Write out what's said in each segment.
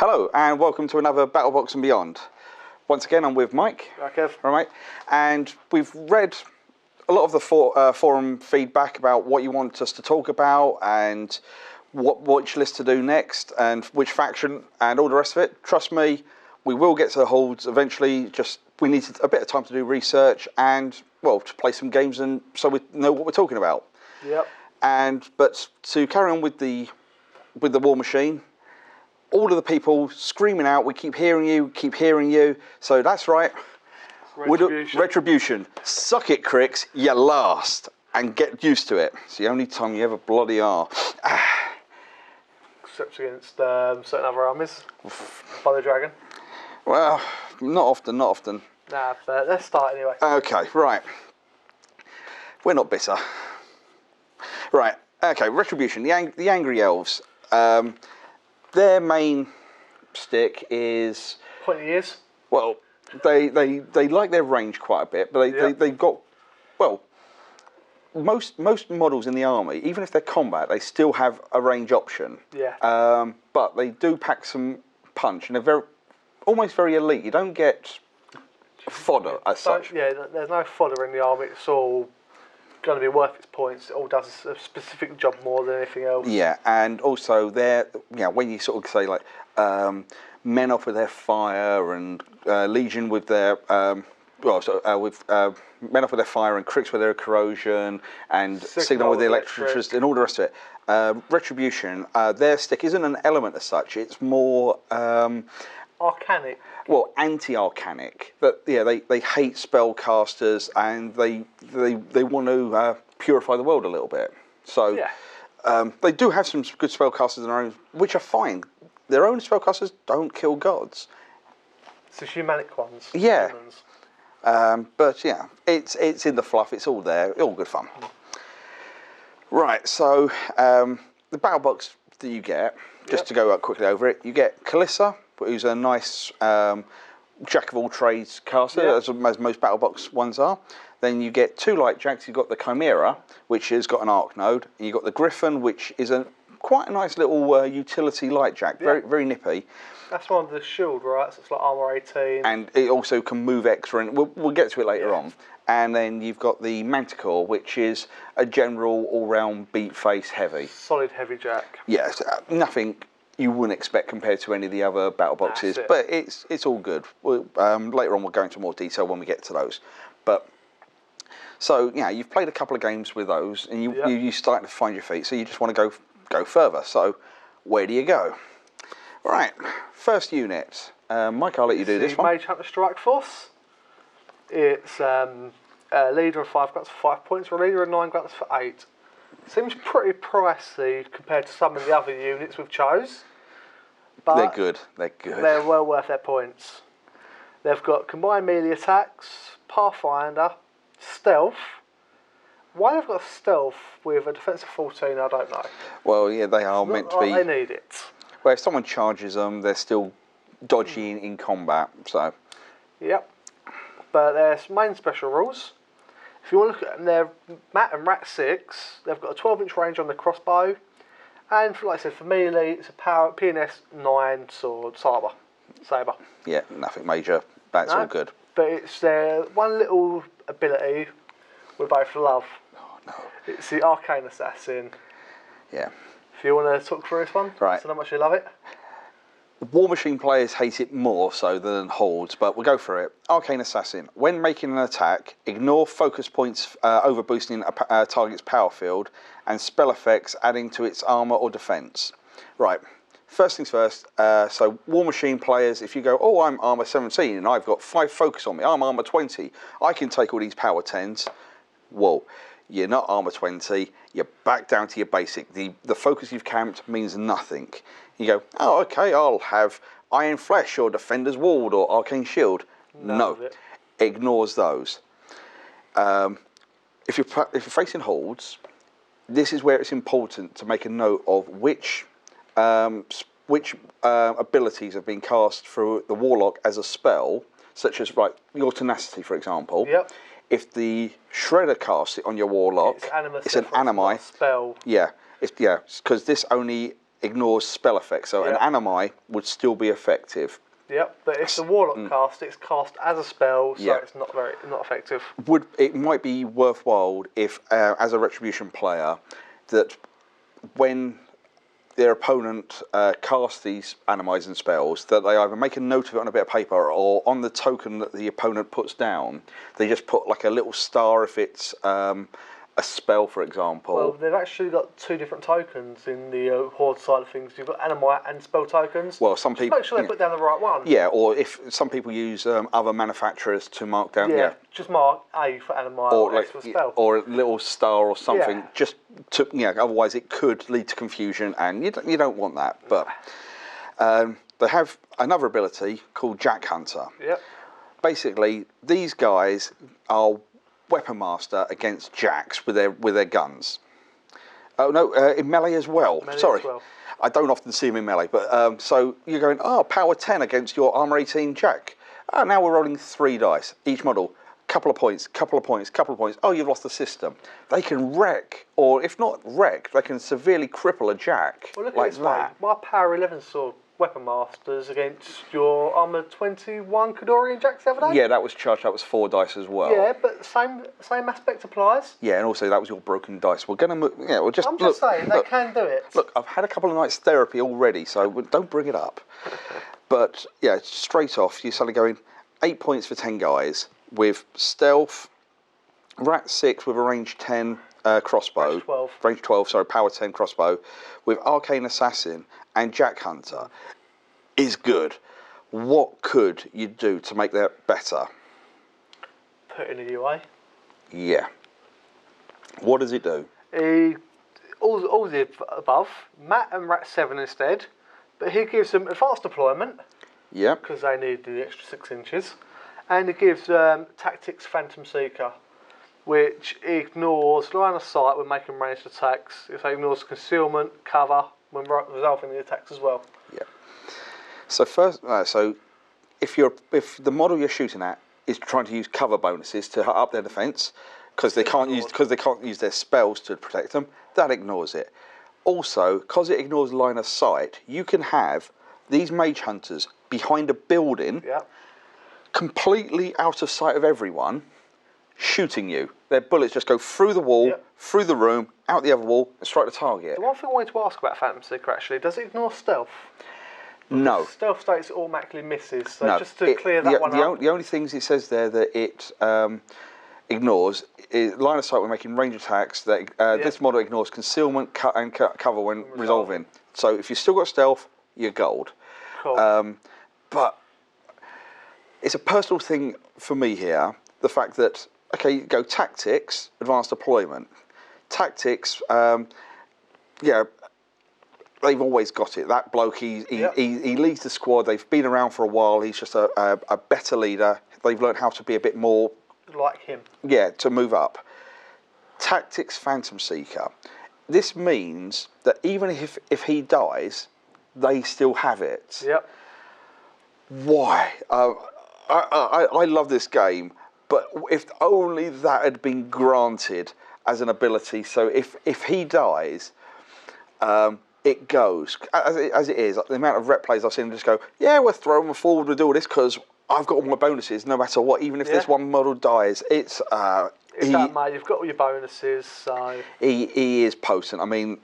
Hello and welcome to another Battlebox Beyond. Once again, I'm with Mike. Hi, Kev. All right, and we've read a lot of the forum feedback about what you want us to talk about and which list to do next and which faction and all the rest of it. Trust me, we will get to the holds eventually. Just we need a bit of time to do research and well to play some games and so we know what we're talking about. Yep. But to carry on with the war machine. All of the people screaming out, we keep hearing you. So that's right. Retribution. Suck it, Cricks, you last. And get used to it. It's the only time you ever bloody are. Except against certain other armies. By the dragon. Well, not often. Nah, but let's start anyway. Okay, right. We're not bitter. Right, okay, Retribution, the Angry Elves. Their main stick is... Pointy ears. Well, they like their range quite a bit, but they've got... Well, most models in the army, even if they're combat, they still have a range option. Yeah. But they do pack some punch, and they're almost very elite. You don't get fodder as such. Yeah, there's no fodder in the army. It's all going to be worth its points. It all does a specific job more than anything else. Yeah, and also when you sort of say like men off with their fire and Legion with their men off with their fire and Cricks with their corrosion and Signal with the electric and all the rest of it. Retribution, their stick isn't an element as such. It's more arcanic. Well, anti-arcanic. But yeah, they hate spellcasters and they want to purify the world a little bit. So they do have some good spellcasters in their own, which are fine. Their own spellcasters don't kill gods. It's the humanic ones. Yeah. But yeah, it's in the fluff. It's all there. All good fun. Right. So the battle box that you get, just to go up quickly over it, you get Kaelyssa, who's a nice jack of all trades caster, as most Battlebox ones are. Then you get two light jacks. You've got the Chimera, which has got an arc node. And you've got the Griffin, which is quite a nice little utility light jack, very nippy. That's one of the shield, right? So it's like armor 18. And it also can move extra, and we'll get to it later on. And then you've got the Manticore, which is a general all-round beat face heavy. Solid heavy jack. Yes, nothing you wouldn't expect compared to any of the other battle boxes, but it's all good. Later on we'll go into more detail when we get to those. But so yeah, you've played a couple of games with those, and you're starting to find your feet. So you just want to go further. So where do you go? Right, first unit. Mike, I'll let you do this one. Mage Hunter Strike Force. It's a leader of 5 guns for 5 points, or a leader of 9 guns for 8. Seems pretty pricey compared to some of the other units we've chose. But they're good. They're well worth their points. They've got combined melee attacks, Pathfinder, stealth. Why they've got stealth with a defense of 14, I don't know. Well, yeah, they are meant to be. They need it. Well, if someone charges them, they're still dodgy in combat. So. Yep. But their main special rules. If you want to look at them, they're Mat and Rat 6. They've got a 12-inch range on the crossbow. And like I said, for melee, it's a power PNS 9 sword, saber. Yeah, nothing major. That's all good. But it's their one little ability we both love. Oh, no. It's the Arcane Assassin. Yeah. If you want to talk through this one, right. So how much you love it. War Machine players hate it more so than Holds, but we'll go for it. Arcane Assassin. When making an attack, ignore focus points overboosting a target's power field and spell effects adding to its armor or defense. Right. First things first. So War Machine players, if you go, oh, I'm armor 17 and I've got 5 focus on me. I'm armor 20. I can take all these power 10s. Whoa. You're not armor 20. You're back down to your basic. The focus you've camped means nothing. You go, oh, okay, I'll have Iron Flesh or Defender's Ward or Arcane Shield. No, ignores those. If you're facing holds, this is where it's important to make a note of which abilities have been cast through the Warlock as a spell, such as your Tenacity, for example. Yep. If the Shredder casts it on your Warlock, it's an Animi spell. Yeah, because this only ignores spell effects, so an Animi would still be effective. Yep, but if the Warlock cast, it's cast as a spell, so it's not effective. It might be worthwhile if, as a Retribution player, that when their opponent casts these animis and spells, that they either make a note of it on a bit of paper or on the token that the opponent puts down, they just put like a little star if it's a spell, for example. Well, they've actually got 2 different tokens in the Horde side of things. You've got animi and spell tokens. Well, some people make sure they put down the right one. Yeah, or if some people use other manufacturers to mark down. Yeah, just mark A for animi or like, S for spell. Or a little star or something. Just to otherwise it could lead to confusion, and you don't want that. But they have another ability called Jack Hunter. Yep. Basically, these guys are weapon master against jacks with their guns. Oh no, in melee as well. Sorry, I don't often see them in melee. But so you're going, power 10 against your armor 18 jack. Now we're rolling 3 dice each model. Couple of points, couple of points, couple of points. Oh, you've lost the system. They can wreck, or if not wreck, they can severely cripple a jack like that. My power 11 sword weapon masters against your armor 21 Kadorian jacks the other day. Yeah, that was charged. That was 4 dice as well. Yeah, but same aspect applies. Yeah, and also that was your broken dice. We're gonna move. Yeah, we'll just. I'm just saying they can do it. Look, I've had a couple of nights therapy already, so don't bring it up. But yeah, straight off, you're suddenly going 8 points for 10 guys with stealth, rat 6 with a range 10 crossbow, range 12, sorry, power 10 crossbow, with arcane assassin and jack hunter is good. What could you do to make that better? Put in a UA. Yeah. What does it do? All the above. Matt and Rat 7 instead, but he gives them advanced deployment. Yeah. Because they need the extra 6 inches. And it gives Tactics Phantom Seeker, which ignores line of sight when making ranged attacks. It ignores concealment, cover when resolving the attacks as well. Yeah. So first, if the model you're shooting at is trying to use cover bonuses to up their defence because they can't use their spells to protect them, that ignores it. Also, because it ignores line of sight, you can have these mage hunters behind a building, completely out of sight of everyone, shooting you. Their bullets just go through the wall, through the room, out the other wall, and strike the target. The one thing I wanted to ask about Phantom Seeker actually, does it ignore stealth? No. Stealth states it automatically misses, so no. Just to clear that one up. The only things it says there that it ignores is line of sight when making range attacks. That this model ignores concealment, cover when resolving. So if you've still got stealth, you're gold. Cool. But it's a personal thing for me here, the fact that, okay, you go tactics, advanced deployment. Tactics, they've always got it. That bloke, he leads the squad. They've been around for a while. He's just a better leader. They've learned how to be a bit more... like him. Yeah, to move up. Tactics Phantom Seeker. This means that even if he dies, they still have it. Yep. Why? I love this game, but if only that had been granted as an ability. So if he dies, it goes as it is. The amount of rep plays I've seen just go, yeah, we're throwing forward with all this because I've got all my bonuses no matter what. Even if this one model dies, it's that mate. You've got all your bonuses, so he is potent. I mean,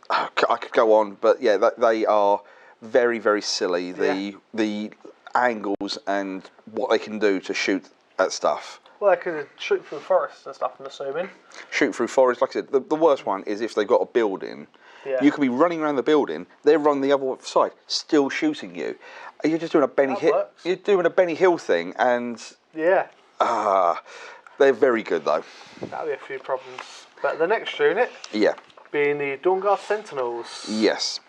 I could go on, but yeah, they are very, very silly. The angles and what they can do to shoot at stuff. Well, they can shoot through forests and stuff, I'm assuming. Shoot through forests, like I said, the worst one is if they've got a building. Yeah. You could be running around the building, they're running the other side, still shooting you. You're just doing a Benny Hill. You're doing a Benny Hill thing, and they're very good though. That'll be a few problems. But the next unit, being the Dawnguard Sentinels. Yes.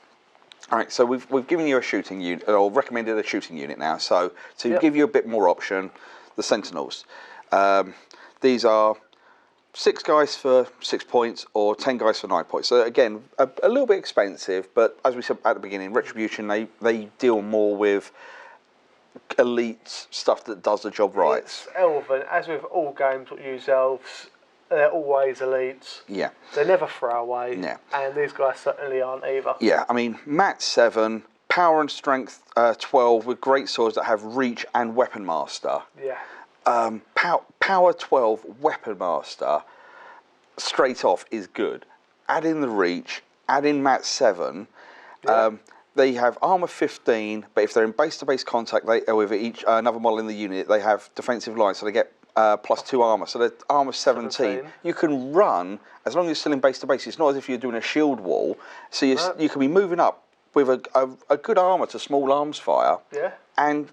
All right, so we've given you a shooting unit, or recommended a shooting unit now. So to give you a bit more option, the Sentinels. These are 6 guys for 6 points, or 10 guys for 9 points. So again, a little bit expensive, but as we said at the beginning, Retribution, they deal more with elite stuff that does the job right. It's Elven, as with all games that use elves, they're always elites. Yeah. They're never throwaway. Yeah. And these guys certainly aren't either. Yeah, I mean, Mat 7, power and strength 12 with great swords that have reach and weapon master. Yeah. Power 12 weapon master straight off is good. Add in the reach, add in Mat 7. Yeah. They have armor 15, but if they're in base-to-base contact with each another model in the unit, they have defensive line, so they get +2 armor. So they're armor 17. You can run as long as you're still in base-to-base. It's not as if you're doing a shield wall. So you can be moving up with a good armor to small arms fire. Yeah. And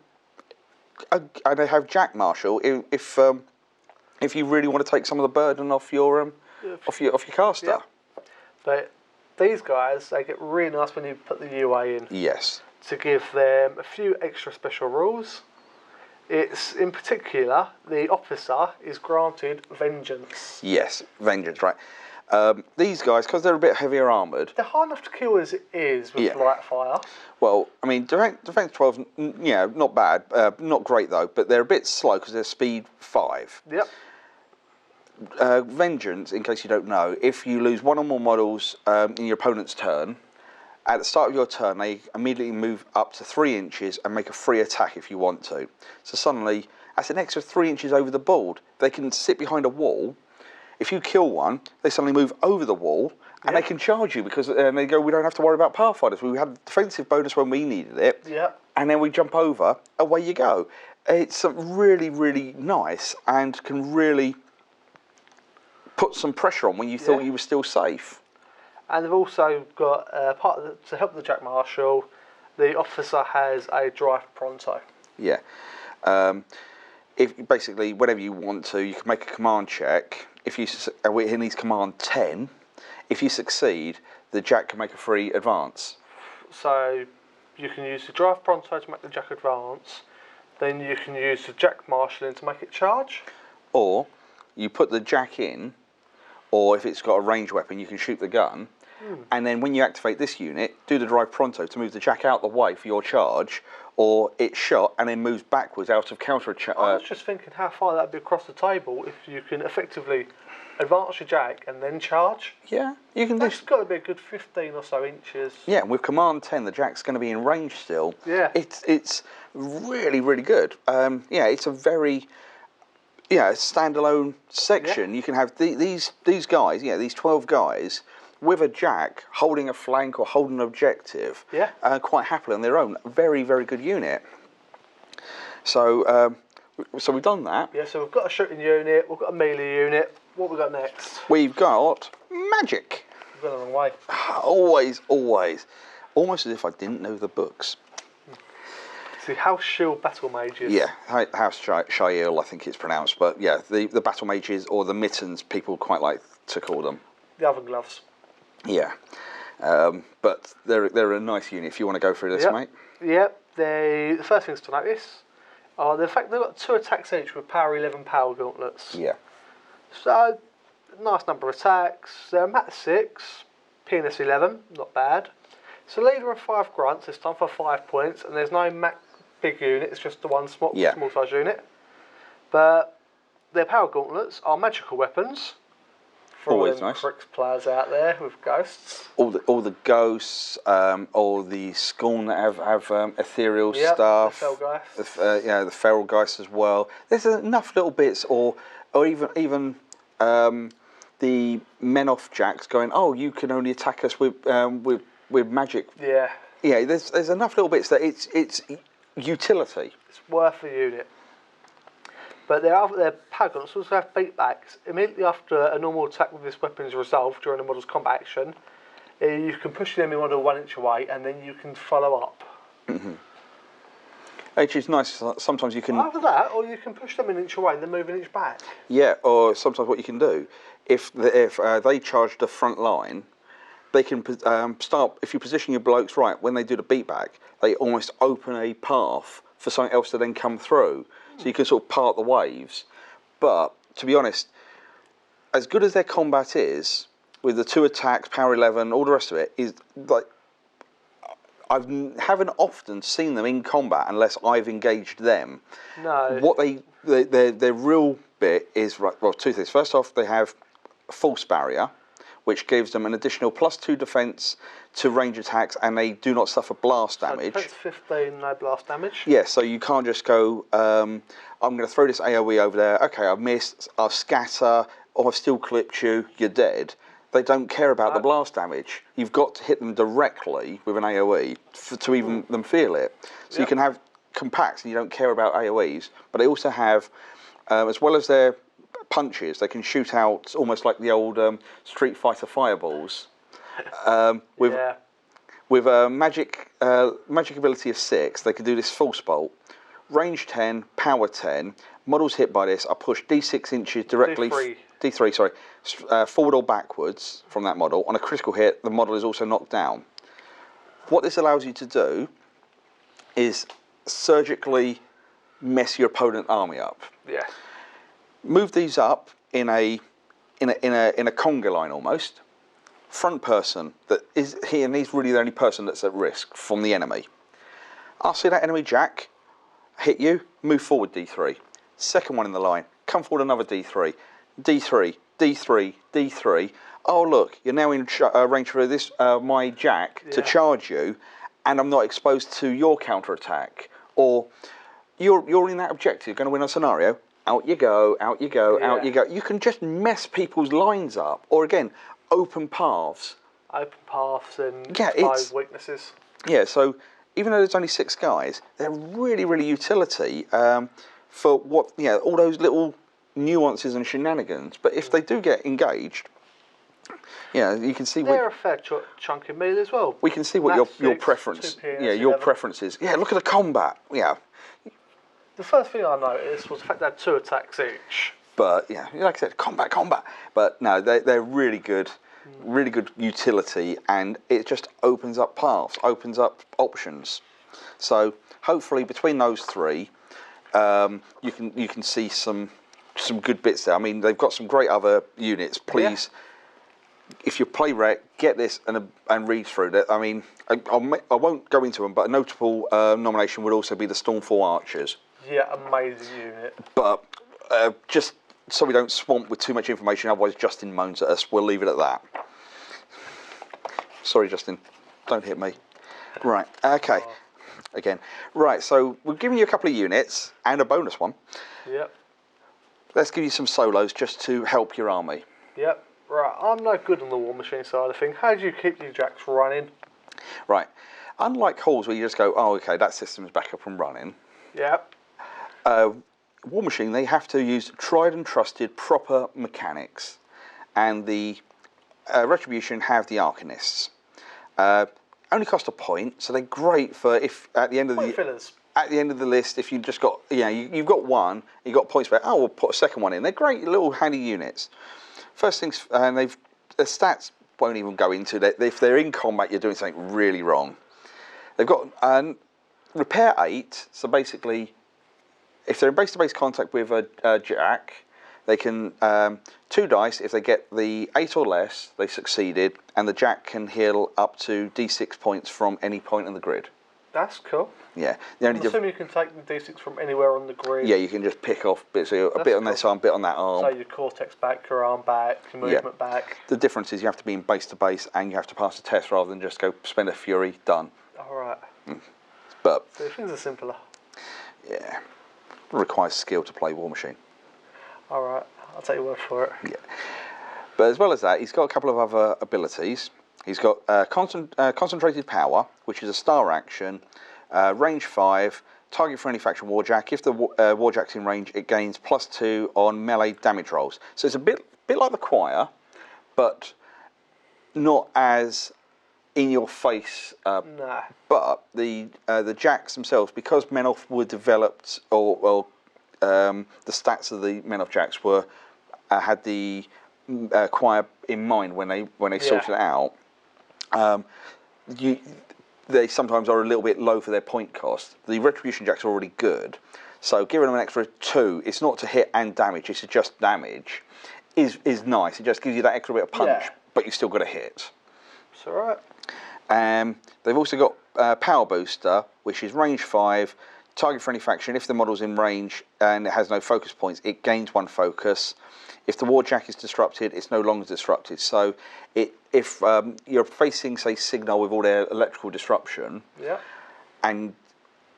they have Jack Marshall if you really want to take some of the burden off your caster. Yep. But these guys, they get really nice when you put the UA in. Yes. To give them a few extra special rules. It's, in particular, the officer is granted vengeance. Yes, vengeance, right. These guys, because they're a bit heavier armoured... They're hard enough to kill as it is with light fire. Well, I mean, defense 12, yeah, not bad. Not great, though, but they're a bit slow because they're speed 5. Yep. Vengeance, in case you don't know, if you lose one or more models in your opponent's turn, at the start of your turn, they immediately move up to 3 inches and make a free attack if you want to. So suddenly, that's an extra 3 inches over the board. They can sit behind a wall. If you kill one, they suddenly move over the wall and they can charge you because they go, we don't have to worry about Pathfinders. We had a defensive bonus when we needed it. Yep. And then we jump over, away you go. It's really, really nice and can really put some pressure on when you thought you were still safe. And they've also got to help the Jack Marshall. The officer has a drive pronto. Yeah. If basically whenever you want to, you can make a command check. If you he needs command 10. If you succeed, the Jack can make a free advance. So you can use the drive pronto to make the Jack advance. Then you can use the Jack Marshall in to make it charge. Or you put the Jack in. Or if it's got a ranged weapon, you can shoot the gun. And then when you activate this unit, do the drive pronto to move the Jack out the way for your charge, or it's shot and then moves backwards out of counter. I was just thinking how far that'd be across the table if you can effectively advance your Jack and then charge. Yeah, you can. That's got to be a good 15 or so inches. Yeah, with command 10, the Jack's going to be in range still. Yeah, it's really, really good. Yeah, it's a very standalone section. You can have these guys, these 12 guys with a Jack holding a flank or holding an objective. Quite happily on their own. Very, very good unit. So we've done that. Yeah, so we've got a shooting unit, we've got a melee unit. What have we got next? We've got magic. We've gone the wrong way. Always. Almost as if I didn't know the books. See, House Shield Battle Mages. Yeah, House Shield, I think it's pronounced. But yeah, the Battle Mages, or the Mittens, people quite like to call them. The Oven Gloves. Yeah. But they're a nice unit if you want to go through this, mate. Yep. The first things to notice are the fact they've got 2 attacks each with power 11 power gauntlets. Yeah. So, nice number of attacks. They're Mat 6, PNS 11, not bad. So leader and 5 grunts, this time for 5 points, and there's no big unit, it's just the one small size unit. But their power gauntlets are magical weapons. Always nice. Crix players out there with ghosts. All the ghosts, all the Scorn that have ethereal stuff. The Felgeist. The feral geist as well. There's enough little bits, or even the Men-Off Jacks going, oh, you can only attack us with magic. Yeah. Yeah. There's enough little bits that it's utility. It's worth the unit. But their power gauntlets also have beatbacks. Immediately after a normal attack with this weapon is resolved during the model's combat action, you can push the enemy model 1 inch away, and then you can follow up. Which is nice. Sometimes you can... Either that, or you can push them 1 inch away and then move 1 inch back. Yeah, or sometimes what you can do, if they charge the front line, they can start... If you position your blokes right, when they do the beatback, they almost open a path for something else to then come through. So you can sort of part the waves. But, to be honest, as good as their combat is, with the 2 attacks, power 11, all the rest of it, is like... I haven't often seen them in combat unless I've engaged them. No. What their real bit is, right, well, 2 things. First off, they have False Barrier, which gives them an additional +2 defense to range attacks, and they do not suffer blast damage. So defense 15, no blast damage. Yeah, so you can't just go, I'm going to throw this AoE over there, okay, I've missed, I'll scatter, or I've still clipped you, you're dead. They don't care about the blast damage. You've got to hit them directly with an AoE to even them feel it. So you can have compacts and you don't care about AoEs, but they also have, as well as their punches, they can shoot out almost like the old Street Fighter fireballs. With a magic ability of 6, they can do this false bolt. Range 10, power 10. Models hit by this are pushed D6 inches directly. D3, sorry, forward or backwards from that model. On a critical hit, the model is also knocked down. What this allows you to do is surgically mess your opponent's army up. Yeah. Move these up in a conga line almost. Front person that is here, and he's really the only person that's at risk from the enemy. I'll see that enemy jack hit you, move forward D3. Second one in the line, come forward another D3. D3, D3, D3. Oh look, you're now in range for this my jack to charge you, and I'm not exposed to your counter attack. Or you're in that objective, going to win a scenario. Out you go, out you go, out you go. You can just mess people's lines up, or again, open paths. Open paths and it's weaknesses. Yeah, so even though there's only 6 guys, they're really, really utility for what all those little nuances and shenanigans. But if they do get engaged, you can see they're a fair chunk of melee as well. We can see what your preference, your preferences. Yeah, look at the combat. Yeah. The first thing I noticed was the fact they had 2 attacks each. But like I said, combat. But no, they're really good utility, and it just opens up paths, opens up options. So hopefully between those 3, you can see some good bits there. I mean, they've got some great other units. Please, if you play Rec, get this and read through it. I mean, I won't go into them, but a notable nomination would also be the Stormfall Archers. Yeah, amazing unit. But just so we don't swamp with too much information, otherwise Justin moans at us, we'll leave it at that. Sorry, Justin, don't hit me. Right, okay. Again. Right, so we've given you a couple of units and a bonus one. Yep. Let's give you some solos just to help your army. Yep. Right, I'm no good on the War Machine side of things. How do you keep your jacks running? Right. Unlike Halls where you just go, oh, okay, that system's back up and running. Yep. War Machine, they have to use tried and trusted proper mechanics, and the Retribution have the Arcanists. Only cost a point, so they're great for if at the end of the list, if you just got you've got one, you got points for we'll put a second one in. They're great little handy units. First things, and their stats won't even go into that. If they're in combat, you're doing something really wrong. They've got repair 8, so basically, if they're in base-to-base contact with a jack, they can 2 dice. If they get the 8 or less, they succeeded, and the jack can heal up to D6 points from any point on the grid. That's cool. Yeah. I'm assuming you can take the D6 from anywhere on the grid. Yeah, you can just pick off bits. So a bit on this arm, a bit on that arm. So your cortex back, your arm back, your movement back. The difference is you have to be in base-to-base, and you have to pass a test rather than just go spend a fury, done. All right. But so things are simpler. Yeah. It requires skill to play War Machine. All right, I'll take your word for it. Yeah, but as well as that, he's got a couple of other abilities. He's got concentrated power, which is a star action, range 5, target for any faction warjack. If the warjack's in range, it gains +2 on melee damage rolls. So it's a bit like the Choir, but not as in your face. No. But the jacks themselves, because Men-Elf were developed, or the stats of the Men-Elf jacks were had the Choir in mind when they sorted it out. They sometimes are a little bit low for their point cost. The Retribution jacks are already good, so giving them an extra 2, it's not to hit and damage, it's to just damage, is nice. It just gives you that extra bit of punch, but you've still got to hit. It's alright. They've also got Power Booster, which is range 5, target for any faction. If the model's in range and it has no focus points, it gains 1 focus. If the Warjack is disrupted, it's no longer disrupted. So if you're facing, say, Signal with all their electrical disruption, and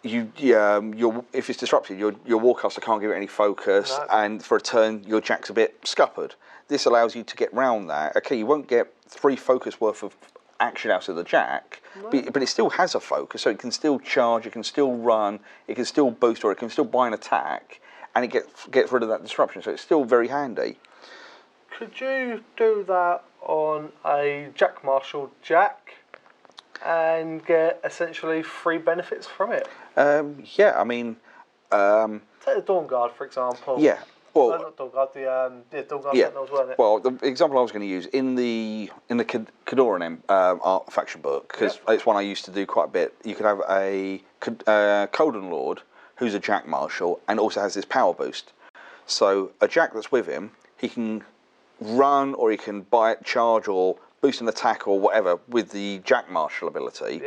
if it's disrupted, your Warcaster can't give it any focus, and for a turn your Jack's a bit scuppered. This allows you to get round that. Okay, you won't get 3 focus worth of action out of the Jack, but it still has a focus, so it can still charge, it can still run, it can still boost, or it can still buy an attack, and it gets rid of that disruption. So it's still very handy. Could you do that on a Jack Marshal Jack and get essentially 3 benefits from it? Yeah, I mean, take the Dawn Guard for example. Yeah. Well, not Dawn Guard, the Dawn Guard Sentinels, weren't it? Well, the example I was going to use in the Kadoran art faction book, because it's one I used to do quite a bit. You could have a Colden Lord who's a Jack Marshal and also has this power boost. So a Jack that's with him, he can run or he can bite, charge, or boost an attack or whatever with the Jack Marshal ability.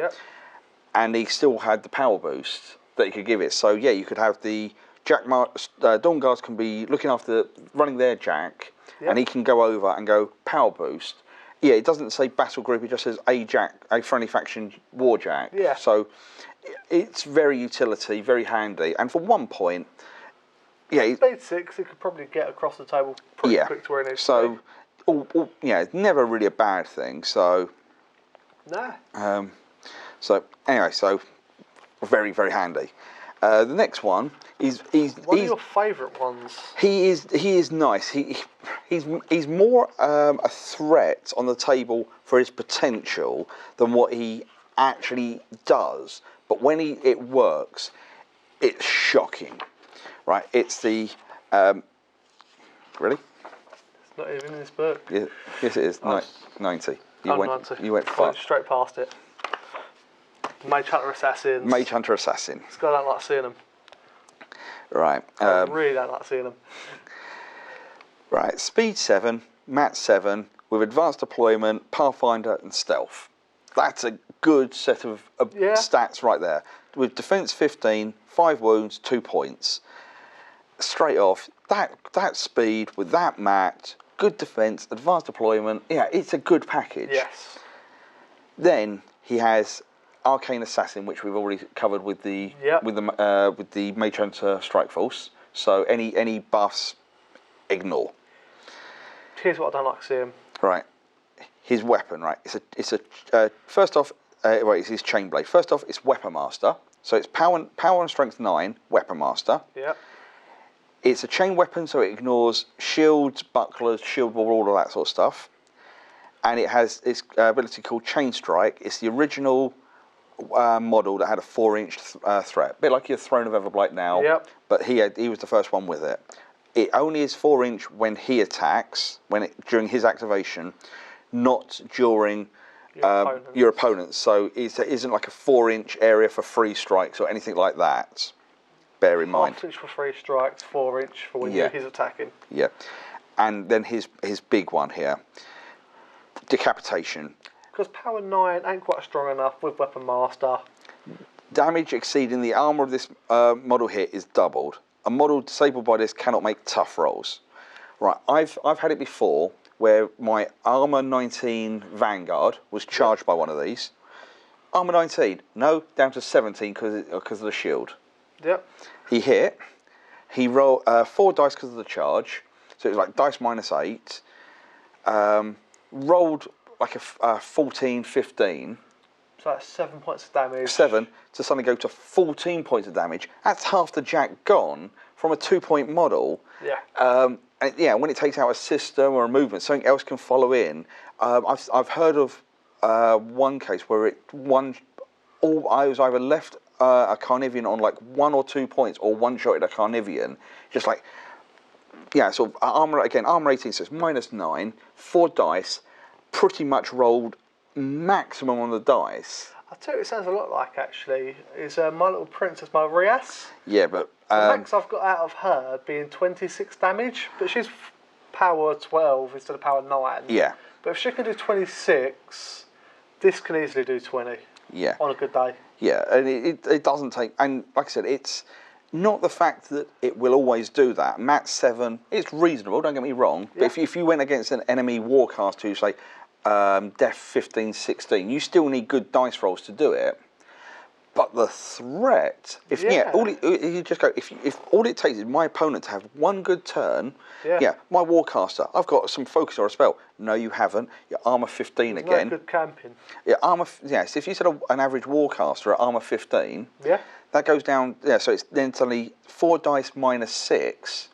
And he still had the power boost that you could give it. So yeah, you could have the Dawn Guards can be looking after running their Jack, and he can go over and go power boost. Yeah, it doesn't say battle group; it just says a Jack, a friendly faction Warjack. Yeah. So it's very utility, very handy, and for 1 point, speed 6, it could probably get across the table pretty quick to where it needs to be. It's never really a bad thing. So. So anyway, so very, very handy. The next one is one of your favourite ones. He is nice. He's more a threat on the table for his potential than what he actually does. But when it works, it's shocking, right? It's the really. It's not even in this book. Yeah, yes, it is. 90. You went 90. far. Straight past it. Mage Hunter Assassins. Mage Hunter Assassin. This guy don't like seeing them. Right. I really don't like seeing them. Right. Speed 7, Mat 7, with advanced deployment, Pathfinder, and stealth. That's a good set of stats right there. With defense 15, 5 wounds, 2 points. Straight off, that speed with that mat, good defense, advanced deployment. Yeah, it's a good package. Yes. Then he has Arcane Assassin, which we've already covered with the Mage Hunter Strike Force. So any buffs, ignore. Here's what I don't like seeing. Right, his weapon. Right, it's a first off, it's his chain blade. First off, it's Weapon Master. So it's power and strength 9, Weapon Master. Yeah. It's a chain weapon, so it ignores shields, bucklers, shield wall, all of that sort of stuff. And it has its ability called Chain Strike. It's the original model that had a 4-inch threat, a bit like your Throne of Everblight now, but he was the first one with it. It only is 4-inch when he attacks, during his activation, not during your opponents. So it isn't like a 4-inch area for free strikes or anything like that. Bear in mind. 1/2 inch for free strikes, 4-inch for when he's attacking. Yeah, and then his big one here, Decapitation. Because power 9 ain't quite strong enough with Weapon Master. Damage exceeding the armour of this model here is doubled. A model disabled by this cannot make tough rolls. Right, I've had it before where my armour 19 Vanguard was charged by one of these. Armour 19, no, down to 17 because of the shield. Yep. He hit. He rolled 4 dice because of the charge, so it was like dice -8. Rolled like a 14, 15. So that's 7 points of damage. 7 to suddenly go to 14 points of damage. That's half the Jack gone from a 2-point model. Yeah. And when it takes out a system or a movement, something else can follow in. I've heard of one case where I was either left a Carnivian on like 1 or 2 points, or one-shotted a Carnivian, just like, sort of armor 18, so it's -9, 4 dice, pretty much rolled maximum on the dice. I'll tell you what it sounds a lot like, actually, is My Little Princess, my Rias. Yeah, but The max I've got out of her being 26 damage, but she's power 12 instead of power 9. Yeah. But if she can do 26, this can easily do 20. Yeah. On a good day. Yeah, and it doesn't take, and like I said, it's not the fact that it will always do that. Mat 7, it's reasonable, don't get me wrong, but if you went against an enemy warcaster who say Def 15, 16, you still need good dice rolls to do it. But the threat, if you just go, if all it takes is my opponent to have one good turn, my warcaster, I've got some focus or a spell. No, you haven't. You're armor 15 There's again. No good camping. Yeah, yes. If you said an average warcaster at armor 15, yeah, that goes down. Yeah, so it's then suddenly 4 dice minus 6,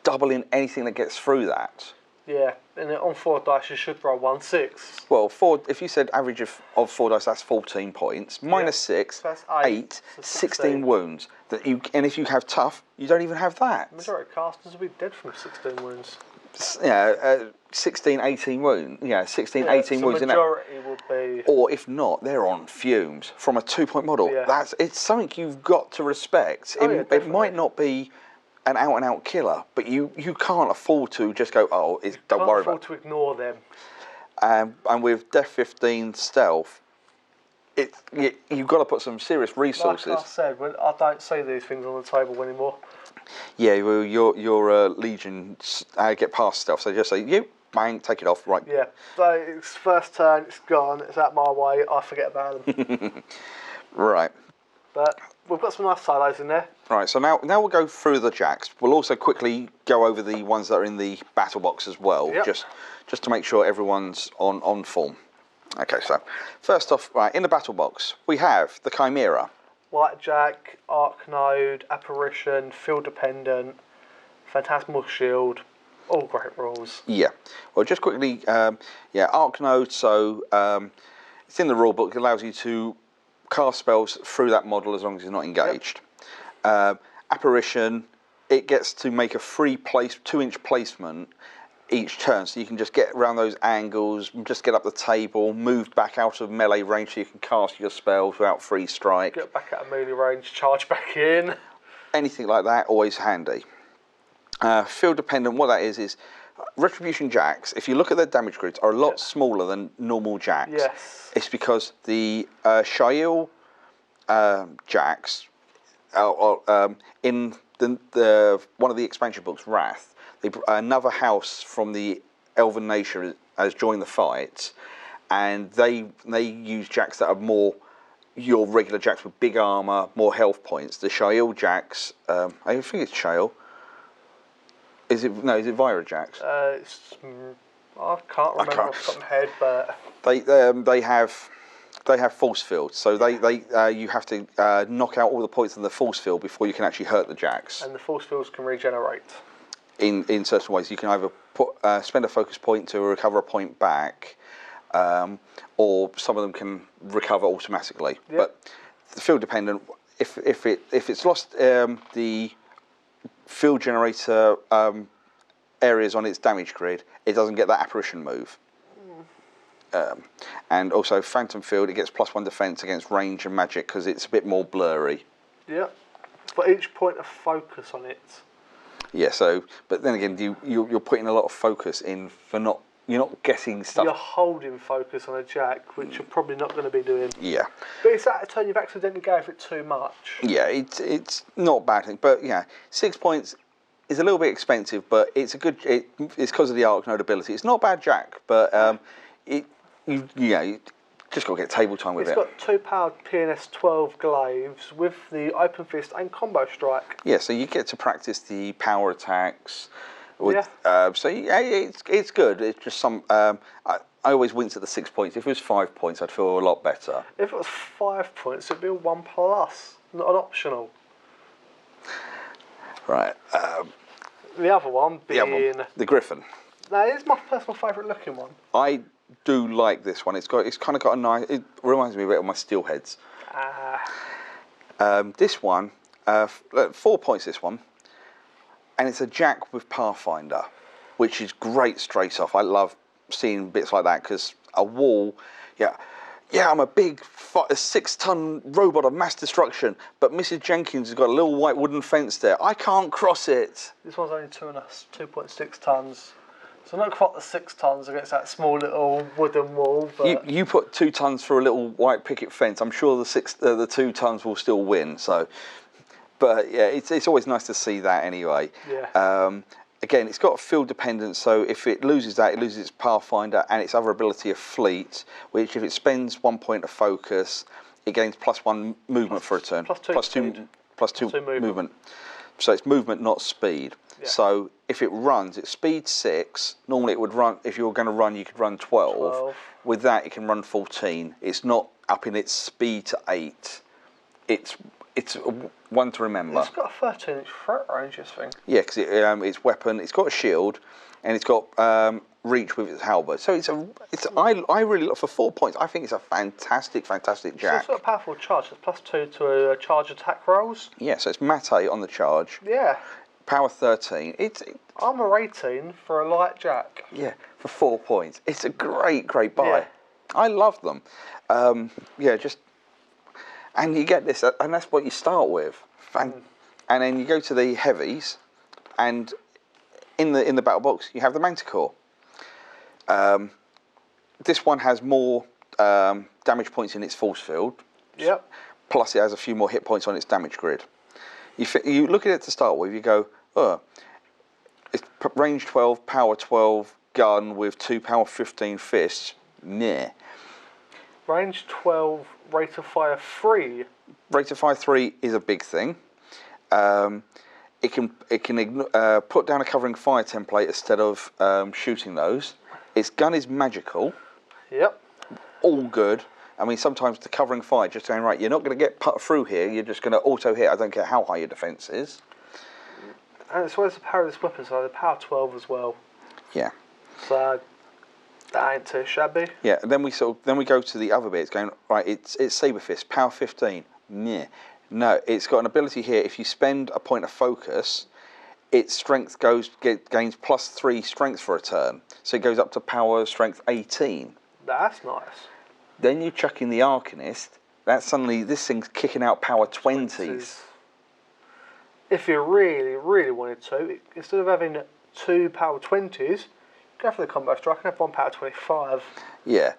doubling anything that gets through that. Yeah, and on 4 dice you should roll 1/6. Well, if you said average of 4 dice, that's 14 points. Minus 6, that's 8, 16 wounds. And if you have tough, you don't even have that. The majority of casters will be dead from 16 wounds. Yeah, 16, 18 wounds. Yeah, 16, 18 wounds. The majority will be... Or if not, they're on fumes from a 2-point model. Yeah. It's something you've got to respect. It might not be an out-and-out killer, but you can't afford to just go, don't worry about it. You can't afford to ignore them. And with Def 15 stealth, you've got to put some serious resources. Like I said, I don't see these things on the table anymore. Yeah, well, your Legion get past stealth, so just say, bang, take it off, right. Yeah, so it's first turn, it's gone, it's out my way, I forget about them. Right. But we've got some nice silos in there. Right, so now we'll go through the jacks. We'll also quickly go over the ones that are in the battle box as well, just to make sure everyone's on form. Okay, so first off, right, in the battle box, we have the Chimera. Warjack, Arc Node, Apparition, Field Dependent, Phantasmal Shield, all great rules. Yeah, well, just quickly, Arc Node, so it's in the rule book, it allows you to cast spells through that model as long as you're not engaged. Apparition, it gets to make a free 2-inch placement each turn, so you can just get around those angles, just get up the table, move back out of melee range so you can cast your spells without free strike. Get back out of melee range, charge back in. Anything like that, always handy. Field dependent, what that is Retribution jacks, if you look at their damage grids, are a lot smaller than normal jacks. Yes. It's because the Shaiil jacks, in the one of the expansion books, Wrath, another house from the Elven nation has joined the fight, and they use jacks that are more your regular jacks with big armor, more health points. The Shaiil jacks, I think it's Shaiil. Is it Vira jacks? I can't remember off the top of my head, but they have force fields, so you have to knock out all the points in the force field before you can actually hurt the jacks. And the force fields can regenerate. In certain ways, you can either spend a focus point to recover a point back, or some of them can recover automatically. Yep. But the field dependent, if it's lost the field generator areas on its damage grid, it doesn't get that apparition move. And also Phantom Field, it gets +1 defense against range and magic because it's a bit more blurry. Yeah, but each point of focus on it. Yeah, so but then again, you're putting a lot of focus in for you're not getting stuff. You're holding focus on a jack, which you're probably not going to be doing. Yeah. But it's that turn you've accidentally gone for it too much. Yeah, it's not a bad thing, but 6 points is a little bit expensive, but it's a good. It's because of the Arc Node ability. It's not a bad jack, but you just got to get table time with it. It's got 2-powered PNS 12 glaives with the open fist and combo strike. Yeah, so you get to practice the power attacks. It's good. It's just some. I always wince at the 6 points. If it was 5 points, I'd feel a lot better. If it was 5 points, it'd be a 1+, not an optional. Right. The other one being the Griffin. Now, it's my personal favourite looking one. I do like this one. It's kind of got a nice. It reminds me a bit of my Steelheads. This one, 4 points. This one, and it's a jack with Pathfinder, which is great straight off. I love seeing bits like that because a wall, I'm a big 6-ton robot of mass destruction, but Mrs. Jenkins has got a little white wooden fence there. I can't cross it. This one's only 2.6 tons, So not quite the 6 tons against that small little wooden wall. But You put 2 tons for a little white picket fence. I'm sure the 2 tons will still win. So, but yeah, it's always nice to see that anyway. Yeah. Again, it's got field dependence, so if it loses that, it loses its Pathfinder and its other ability of Fleet, which if it spends 1 point of focus, it gains +1 movement for a turn. Plus two movement. So it's movement, not speed. Yeah. So if it runs, it's speed 6. Normally it would run, if you were going to run, you could run 12. With that, it can run 14. It's not up in its speed to 8. It's one to remember. It's got a 13-inch threat range, this thing. Yeah, because its weapon, it's got a shield, and it's got reach with its halberd. So I really look for 4 points. I think it's a fantastic jack. It's also got a powerful charge. It's +2 to charge attack rolls. Yeah, so it's mate on the charge. Yeah. Power 13. Armor 18 for a light jack. Yeah, for 4 points. It's a great buy. Yeah. I love them. And you get this, and that's what you start with. And then you go to the heavies, and in the battle box you have the Manticore. This one has more damage points in its force field. Yep. Plus it has a few more hit points on its damage grid. You look at it to start with, you go, oh, it's range 12, power 12, gun with 2 power 15 fists. Meh. Range 12, rate of fire 3. Rate of fire 3 is a big thing. It can put down a covering fire template instead of shooting those. Its gun is magical. Yep. All good. I mean, sometimes the covering fire, just saying, right, you're not going to get put through here, you're just going to auto hit. I don't care how high your defence is. And it's always the power of this weapon, so the power 12 as well. Yeah. So that ain't too shabby. Yeah, and then we go to the other bits, going, right, it's Saber Fist, power 15. Meh. No, it's got an ability here. If you spend a point of focus, its strength gains +3 strength for a turn. So it goes up to power strength 18. That's nice. Then you chuck in the Arcanist. That's suddenly, this thing's kicking out power 20s. If you really wanted to, instead of having 2 power 20s, go for the combo strike and have 1 power 25. Yeah,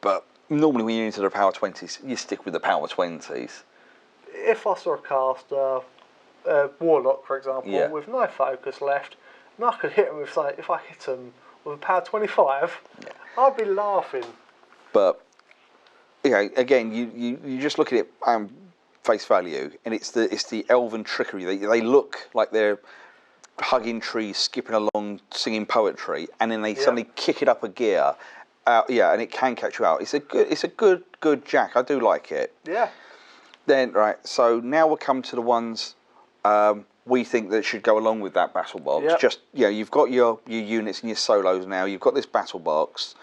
but normally when you're into the power 20s, you stick with the power 20s. If I saw a caster, Warlock for example, with no focus left, and I could hit him with something, if I hit him with a power 25, I'd be laughing. But, again, you just look at it face value, and it's the elven trickery. They look like they're hugging trees, skipping along, singing poetry, and then they suddenly kick it up a gear. And it can catch you out. It's a good jack. I do like it. Yeah. Then so now we'll come to the ones we think that should go along with that battle box. Yep. Just you've got your units and your solos now. You've got this battle box.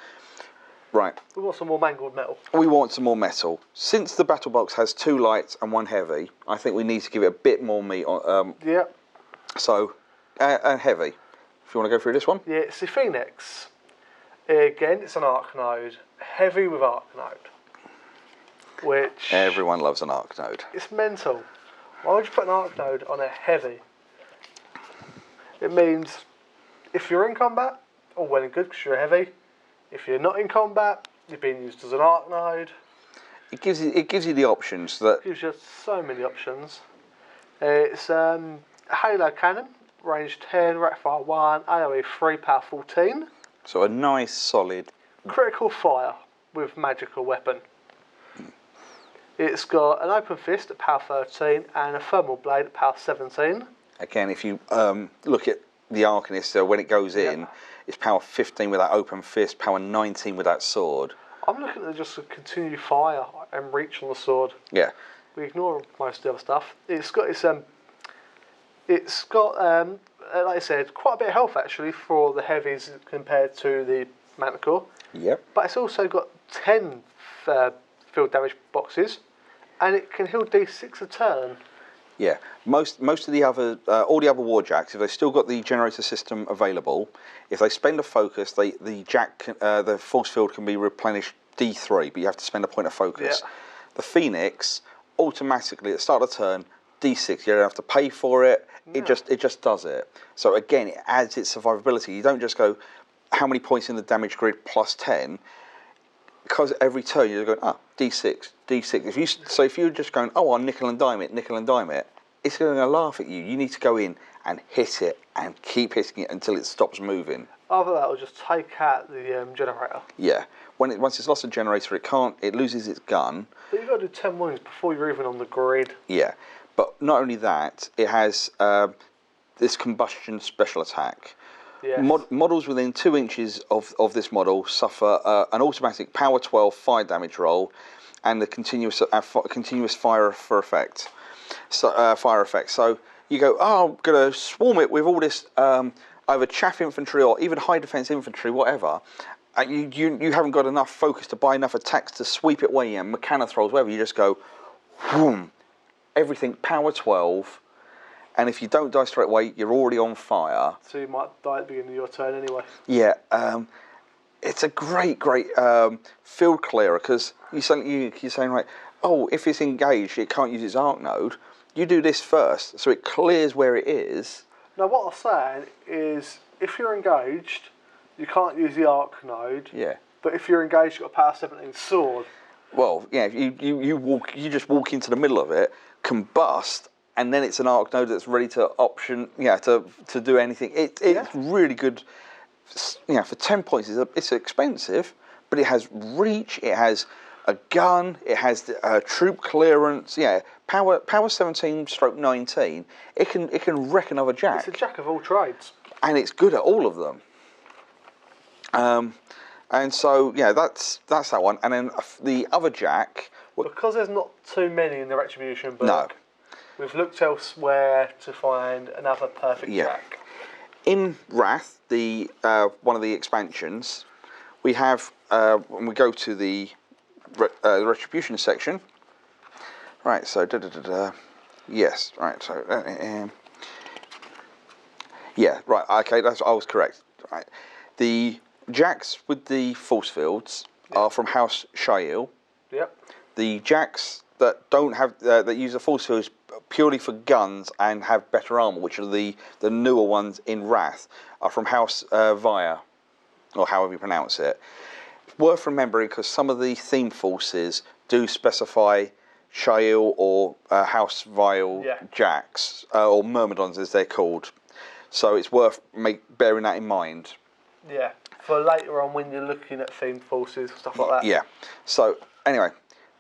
Right. We want some more mangled metal. We want some more metal. Since the battle box has 2 lights and 1 heavy, I think we need to give it a bit more meat on. Yep. So, heavy. If you want to go through this one. Yeah, it's the Phoenix. Again, it's an arc node. Heavy with arc node. Which... Everyone loves an arc node. It's mental. Why would you put an arc node on a heavy? It means if you're in combat, all well and good because you're heavy. If you're not in combat, you're being used as an arc node. It gives you the options that... It gives you so many options. It's a Halo cannon, range 10, rate fire 1, AoE 3, power 14. So a nice solid... Critical fire with magical weapon. It's got an open fist at power 13 and a thermal blade at power 17. Again, if you look at the Arcanist, when it goes in, it's power 15 with that open fist, power 19 with that sword. I'm looking at just a continue fire and reach on the sword. Yeah. We ignore most of the other stuff. It's got like I said, quite a bit of health actually for the heavies compared to the Manticore. Yep. But it's also got 10 field damage boxes, and it can heal D6 a turn. Yeah, most of the other, all the other Warjacks, if they've still got the generator system available, if they spend a focus, the force field can be replenished D3, but you have to spend a point of focus. Yeah. The Phoenix, automatically at the start of the turn, D6, you don't have to pay for it, it just does it. So again, it adds its survivability. You don't just go, how many points in the damage grid plus 10, because every turn you're going, D6, D6. If you're just going, I'll nickel and dime it, it's going to laugh at you. You need to go in and hit it and keep hitting it until it stops moving. Either that or just take out the generator. Yeah. Once it's lost a generator, it loses its gun. But you've got to do 10 wounds before you're even on the grid. Yeah. But not only that, it has this combustion special attack. Yes. Models within 2 inches of this model suffer an automatic power 12 fire damage roll and the continuous fire effect. So you go, I'm going to swarm it with all this either chaff infantry or even high defense infantry, whatever. And you haven't got enough focus to buy enough attacks to sweep it away, and mechanothralls, whatever. You just go, boom, everything power 12. And if you don't die straight away, you're already on fire. So you might die at the beginning of your turn anyway. Yeah, it's a great field clearer, because you're saying, right, if it's engaged, it can't use its arc node. You do this first, so it clears where it is. Now, what I'm saying is, if you're engaged, you can't use the arc node. Yeah. But if you're engaged, you've got a power 17 sword. Well, yeah, you just walk into the middle of it, combust, and then it's an arc node that's ready to to do anything. It's really good. For 10 points, it's expensive, but it has reach. It has a gun. It has troop clearance. Yeah, power 17/19. It can wreck another jack. It's a jack of all trades, and it's good at all of them. And so that's that one. And then the other jack, because there's not too many in the Retribution book. No. We've looked elsewhere to find another perfect jack. In Wrath, the one of the expansions, we have when we go to the Retribution section. Right, so yes, right, so yeah, right, okay, I was correct. Right, the jacks with the force fields are from House Shail. Yep. The jacks that don't have that use the force fields purely for guns and have better armor, which are the newer ones in Wrath, are from House Via, or however you pronounce it. Worth remembering, because some of the theme forces do specify Shail or House Vile jacks, or Myrmidons as they're called. So it's worth bearing that in mind. Yeah, for later on when you're looking at theme forces, stuff like that. Yeah. So anyway,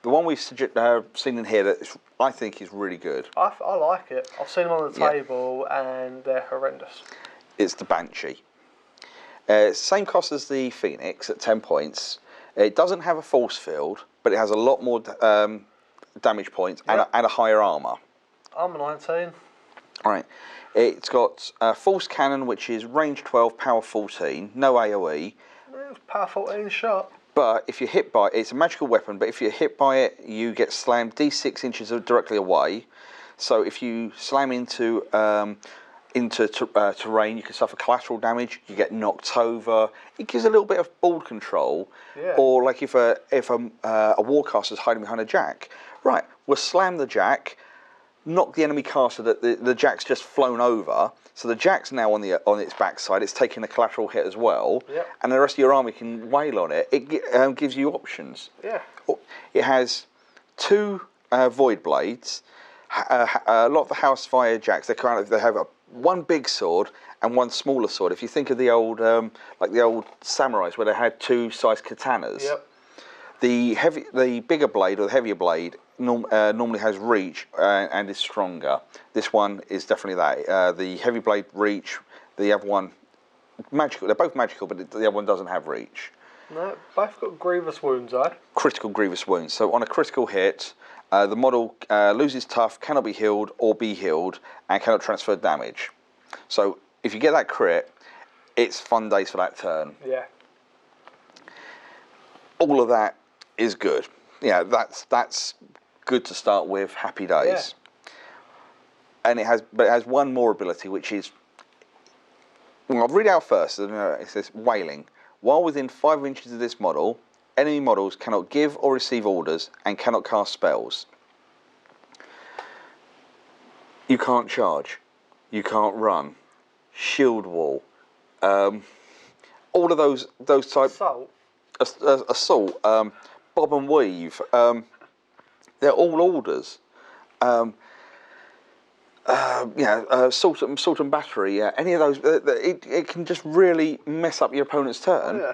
the one we've seen in here that I think is really good. I like it. I've seen them on the table and they're horrendous. It's the Banshee. Same cost as the Phoenix at 10 points. It doesn't have a force field, but it has a lot more damage points and a higher armour. Armour 19. Alright. It's got Force Cannon, which is range 12, power 14, no AoE. It's power 14 shot. But if you're hit by it, it's a magical weapon, but if you're hit by it, you get slammed D6 inches directly away. So if you slam into terrain, you can suffer collateral damage, you get knocked over. It gives a little bit of ball control. Yeah. Or like if a warcaster is hiding behind a jack. Right, we'll slam the jack, knock the enemy caster that the jack's just flown over. So the jack's now on its backside. It's taking a collateral hit as well, and the rest of your army can wail on it. It gives you options. Yeah. It has 2 void blades. A lot of the House Fire jacks, they have one big sword and one smaller sword. If you think of the old like the old samurais where they had 2 sized katanas. Yep. The bigger blade or the heavier blade normally has reach and is stronger. This one is definitely that. The heavy blade reach, the other one magical. They're both magical, but the other one doesn't have reach. No, both got grievous wounds, eh? Critical grievous wounds. So on a critical hit, the model loses tough, cannot be healed or be healed, and cannot transfer damage. So if you get that crit, it's fun days for that turn. Yeah. All of that is good. Yeah, that's good to start with. Happy days. Yeah. And it has one more ability, which is, well, I'll read out first. It says wailing. While within 5 inches of this model, enemy models cannot give or receive orders and cannot cast spells. You can't charge. You can't run. Shield wall. all of those type Assault. assault, bob and weave. They're all orders. Salt and battery. Yeah, any of those. It can just really mess up your opponent's turn. Oh, yeah.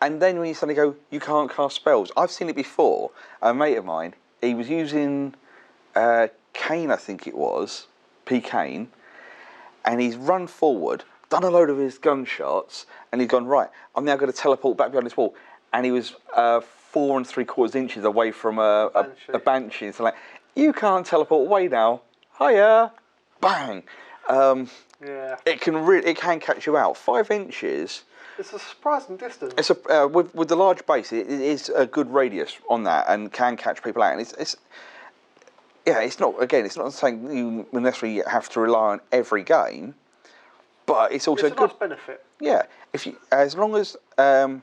And then when you suddenly go, you can't cast spells. I've seen it before. A mate of mine, he was using Kane, I think it was, P. Kane, and he's run forward, done a load of his gunshots, and he's gone, right, I'm now going to teleport back behind this wall. And he was 4 3/4 inches away from a Banshee. So like, you can't teleport away now. Hiya! Bang! Yeah. It can catch you out. 5 inches. It's a surprising distance. It's with the large base, it is a good radius on that and can catch people out. And it's not saying you necessarily have to rely on every game, but it's also it's a nice benefit. Yeah, as long as the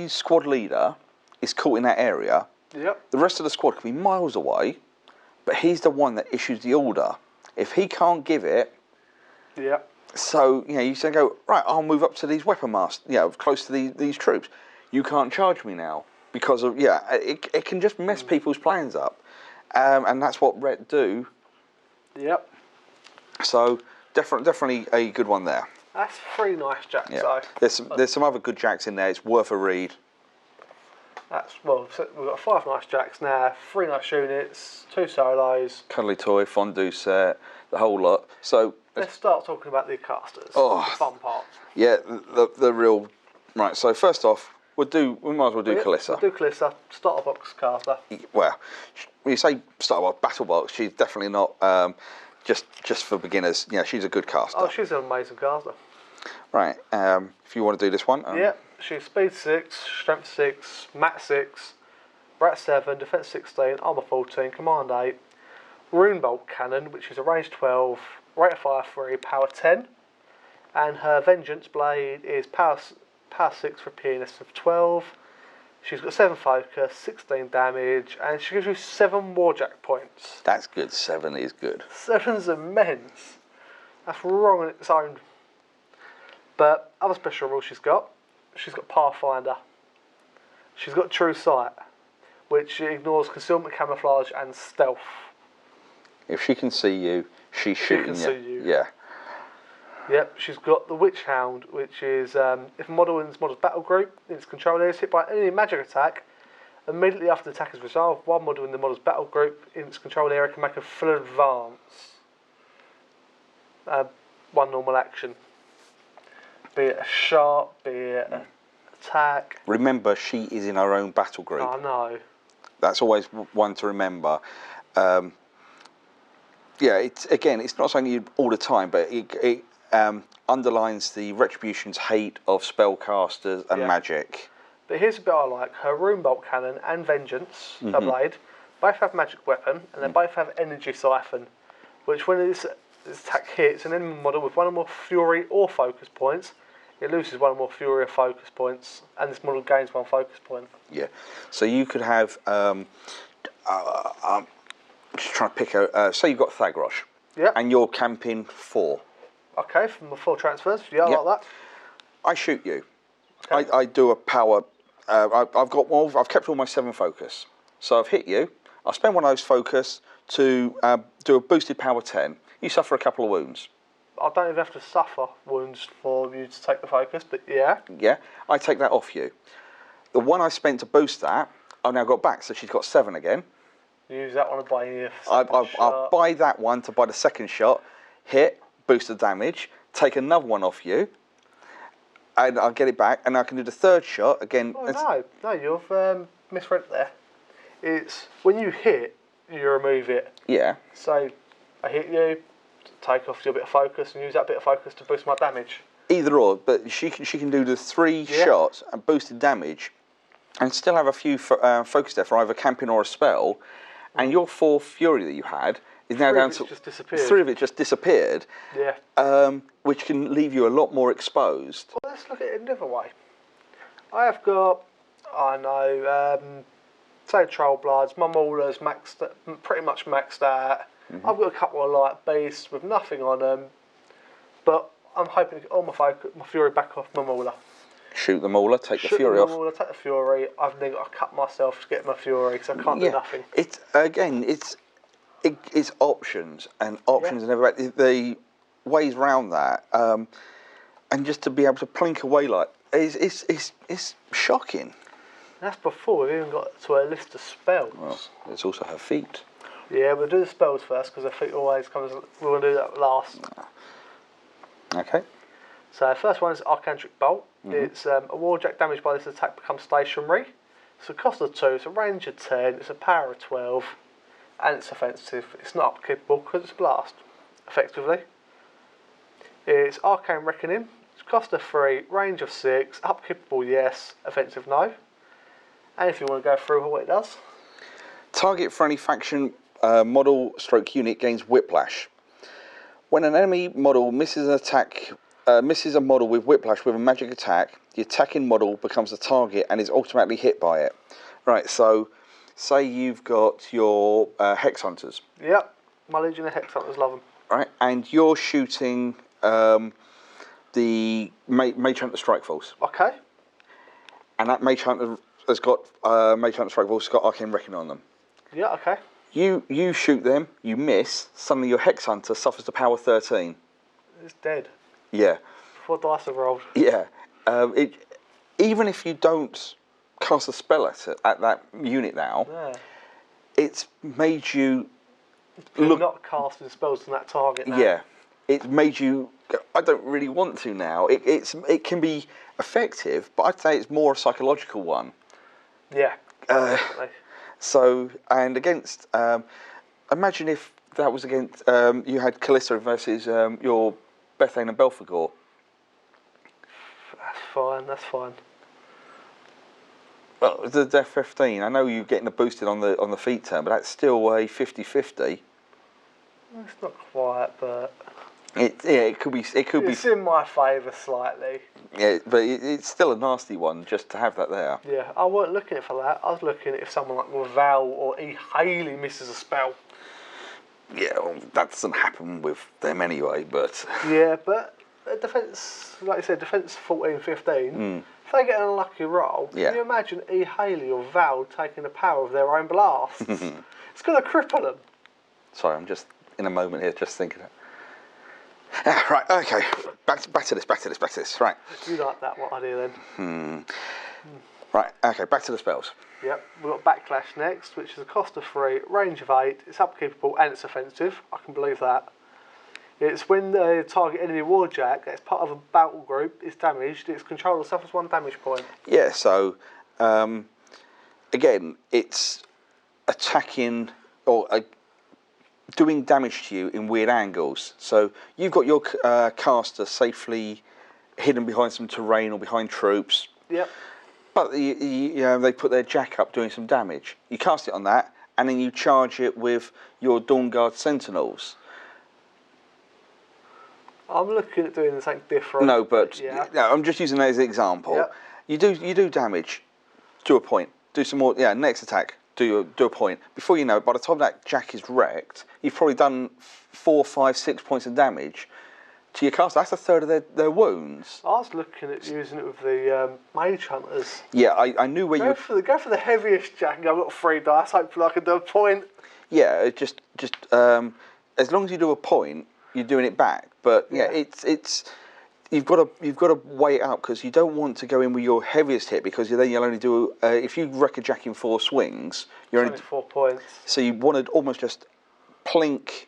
squad leader is caught in that area, Yep. the rest of the squad can be miles away, but he's the one that issues the order. If he can't give it, Yep. so you say go right. I'll move up to these weapon masters, close to these troops. You can't charge me now because of it can just mess people's plans up, and that's what Ret do. Yep. So definitely a good one there. That's 3 nice jacks. Yeah. So. There's some other good jacks in there. It's worth a read. So we've got 5 nice jacks now, 3 nice units, 2 solos. Cuddly toy, fondue set, the whole lot. So Let's start talking about the casters. Oh. The fun part. yeah, the real right. So first off, we might as well do Kaelyssa. We'll do Kaelyssa, starter box caster. Well, when you say start Battlebox, she's definitely not just for beginners. Yeah, she's a good caster. Oh, she's an amazing caster. Right. If you want to do this one. Yeah, she's speed 6, strength 6, mat 6, brat 7, defense 16, armor 14, command 8, rune bolt cannon, which is a range 12, rate of fire 3, power 10, and her vengeance blade is power 6 for a PNS of 12. She's got 7 focus, 16 damage, and she gives you 7 warjack points. That's good. 7 is good. 7's immense. That's wrong on its own. But other special rules she's got Pathfinder. She's got True Sight, which ignores concealment, camouflage, and stealth. If she can see you, she's shooting see you. Yeah. Yep, she's got the Witch Hound, which is if a model in this model's battle group in its control area is hit by any magic attack, immediately after the attack is resolved, one model in the model's battle group in its control area can make a full advance. 1 normal action. Be it a shot, be it an attack. Remember, she is in her own battle group. I know. That's always one to remember. It's not something you all the time, but it underlines the Retribution's hate of spellcasters and magic. But here's a bit I like. Her rune bolt cannon and vengeance, her blade, both have magic weapon, and they both have energy siphon, which when this attack hits an enemy model with 1 or more fury or focus points, it loses 1 or more fury or focus points, and this model gains 1 focus point. Yeah. So you could have, just trying to pick a, say you've got Thagrosh. Yeah. And you're camping 4. Okay, from the 4 transfers. Yeah, I like that. I shoot you. Okay. I do a power. I've kept all my 7 focus. So I've hit you. I'll spend 1 of those focus to do a boosted power 10. You suffer a couple of wounds. I don't even have to suffer wounds for you to take the focus, but yeah. Yeah, I take that off you. The 1 I spent to boost that, I've now got back, so she's got 7 again. Use that one to buy your I'll buy that one to buy the second shot, hit, boost the damage, take another 1 off you, and I'll get it back, and I can do the 3rd shot again. Oh, no, you've misread there. It's when you hit, you remove it. Yeah. So I hit you, take off your bit of focus, and use that bit of focus to boost my damage. Either or, but she can do the 3 shots and boosted damage, and still have a few focus there for either camping or a spell. And your 4 fury that you had is now down to 3 of it just disappeared. Yeah. Which can leave you a lot more exposed. Well, let's look at it another way. I have got, say Troll Bloods, my Maulers pretty much maxed out. I've got a couple of light beasts with nothing on them, but I'm hoping to get all my Fury back off my Mauler. Shoot the Mauler, take the Fury off. Mauler, take the Fury. I've then got to cut myself to get my Fury because I can't do nothing. It's options and options and everything. The ways around that, and just to be able to plink away like it's shocking. That's before we've even got to a list of spells. Well, it's also her feet. Yeah, we'll do the spells first because her feet always comes. We're going to do that last. Okay. So first one is Arcantric Bolt. It's a Warjack damaged by this attack becomes stationary. It's a cost of 2, it's a range of 10, it's a power of 12, and it's offensive. It's not upkeepable because it's blast, effectively. It's Arcane Reckoning. It's cost of 3, range of 6, upkeepable yes, offensive no. And if you want to go through what it does. Target for any faction model stroke unit gains Whiplash. When an enemy model misses an attack, misses a model with Whiplash with a magic attack, the attacking model becomes the target and is automatically hit by it. Right, so say you've got your Hex Hunters. Yep, my Legion of Hex Hunters love them. Right, and you're shooting the Mage Hunter Strike Force. Okay. And that Mage Hunter has got Mage Hunter Strike Force has got Arcane Reckoning on them. Yeah, okay. You shoot them, you miss, suddenly your Hex Hunter suffers the power 13. It's dead. Yeah. 4 dice have rolled. Yeah. Even if you don't cast a spell at that unit now, it's made you You're not casting spells on that target now. Yeah. It's made you go, I don't really want to now. It can be effective, but I'd say it's more a psychological one. Yeah. Definitely. So, and against, imagine if that was against, you had Kaelyssa versus your Bethane and Belphegor. That's fine. Well, the Death 15, I know you're getting a boosted on the feet turn, but that's still a 50-50. It's not quite, but... It could be... It's in my favour slightly. Yeah, but it's still a nasty one just to have that there. Yeah, I weren't looking at it for that. I was looking at if someone like Val or E. Haley misses a spell. Yeah, well, that doesn't happen with them anyway, but... Yeah, but defence, like I said, defence 14-15, if they get an unlucky roll, can you imagine E. Haley or Val taking the power of their own blasts? It's going to cripple them. Sorry, I'm just in a moment here just thinking it. Right, okay, back to this, right. You like that one idea then? Right, okay, back to the spells. Yep, we've got Backlash next, which is a cost of 3, range of 8, it's upkeepable and it's offensive, I can believe that. It's when the target enemy Warjack, that's part of a battle group, is damaged, its controller suffers 1 damage point. Yeah, so, again, it's attacking, or doing damage to you in weird angles. So you've got your caster safely hidden behind some terrain or behind troops. Yep. But they put their jack up doing some damage. You cast it on that, and then you charge it with your Dawnguard sentinels. I'm looking at doing something different. No, but no, I'm just using that as an example. Yep. You do damage to a point. Do some more. Yeah, next attack. Do a point. Before you know it, by the time that jack is wrecked, you've probably done 4, 5, 6 points of damage to your caster. That's a third of their wounds. I was looking at using it with the Mage Hunters. Yeah, I knew where Go for the heaviest jack. I've got 3 dice. Hopefully I can do a point. Yeah, just as long as you do a point, you're doing it back. But yeah, it's you've got to weigh it out because you don't want to go in with your heaviest hit because then you'll only do if you wreck a jack in 4 swings, you're only 4 points. So you want to almost just plink.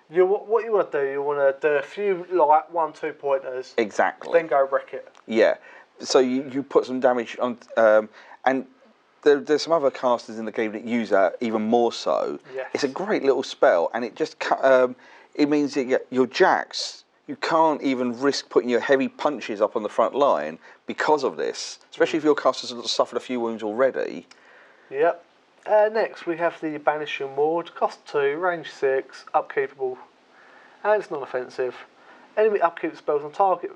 What you want to do? You want to do a few like 1, 2 pointers. Exactly. Then go wreck it. Yeah. So you put some damage on, and there's some other casters in the game that use that even more so. Yes. It's a great little spell, and it just it means that your jacks. You can't even risk putting your heavy punches up on the front line because of this, especially if your casters have suffered a few wounds already. Yep. Next, we have the Banishing Ward, cost 2, range 6, upkeepable, and it's non-offensive. Enemy upkeep spells on target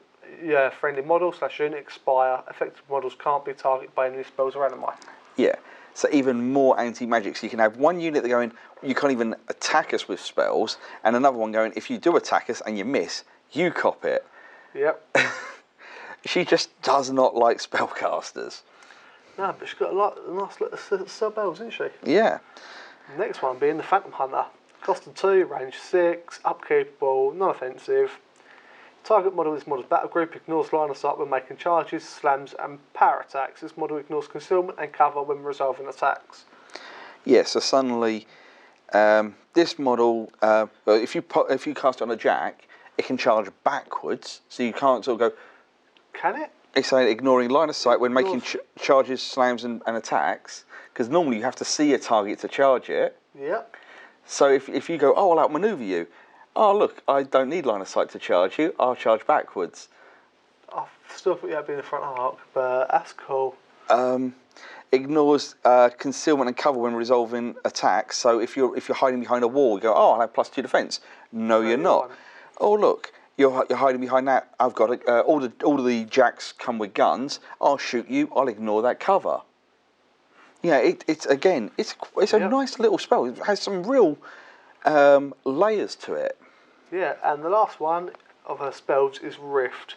friendly model / unit expire. Effective models can't be targeted by enemy spells or enemy. Yeah. So even more anti-magic. So you can have one unit that going, you can't even attack us with spells, and another one going, if you do attack us and you miss, you cop it. Yep. She just does not like spellcasters. No, but she's got a nice little sub-elves, isn't she? Yeah. Next one being the Phantom Hunter. Cost of 2, range 6, upkeepable, non-offensive. Target model of this model's battle group ignores line of sight when making charges, slams and power attacks. This model ignores concealment and cover when resolving attacks. Yeah, so suddenly this model, if you cast it on a jack, it can charge backwards, so you can't sort of go... Can it? It's saying ignoring line of sight when making charges, slams and attacks, because normally you have to see a target to charge it. Yep. So if you go, oh, I'll outmaneuver you. Oh, look, I don't need line of sight to charge you. I'll charge backwards. I still thought you had to be in the front arc, but that's cool. Ignores concealment and cover when resolving attacks. So if you're hiding behind a wall, you go, oh, I'll have +2 defense. No, you're not. Oh, look, you're hiding behind that. I've got all the jacks come with guns. I'll shoot you. I'll ignore that cover. Yeah, it's a nice little spell. It has some real layers to it. Yeah, and the last one of her spells is Rift.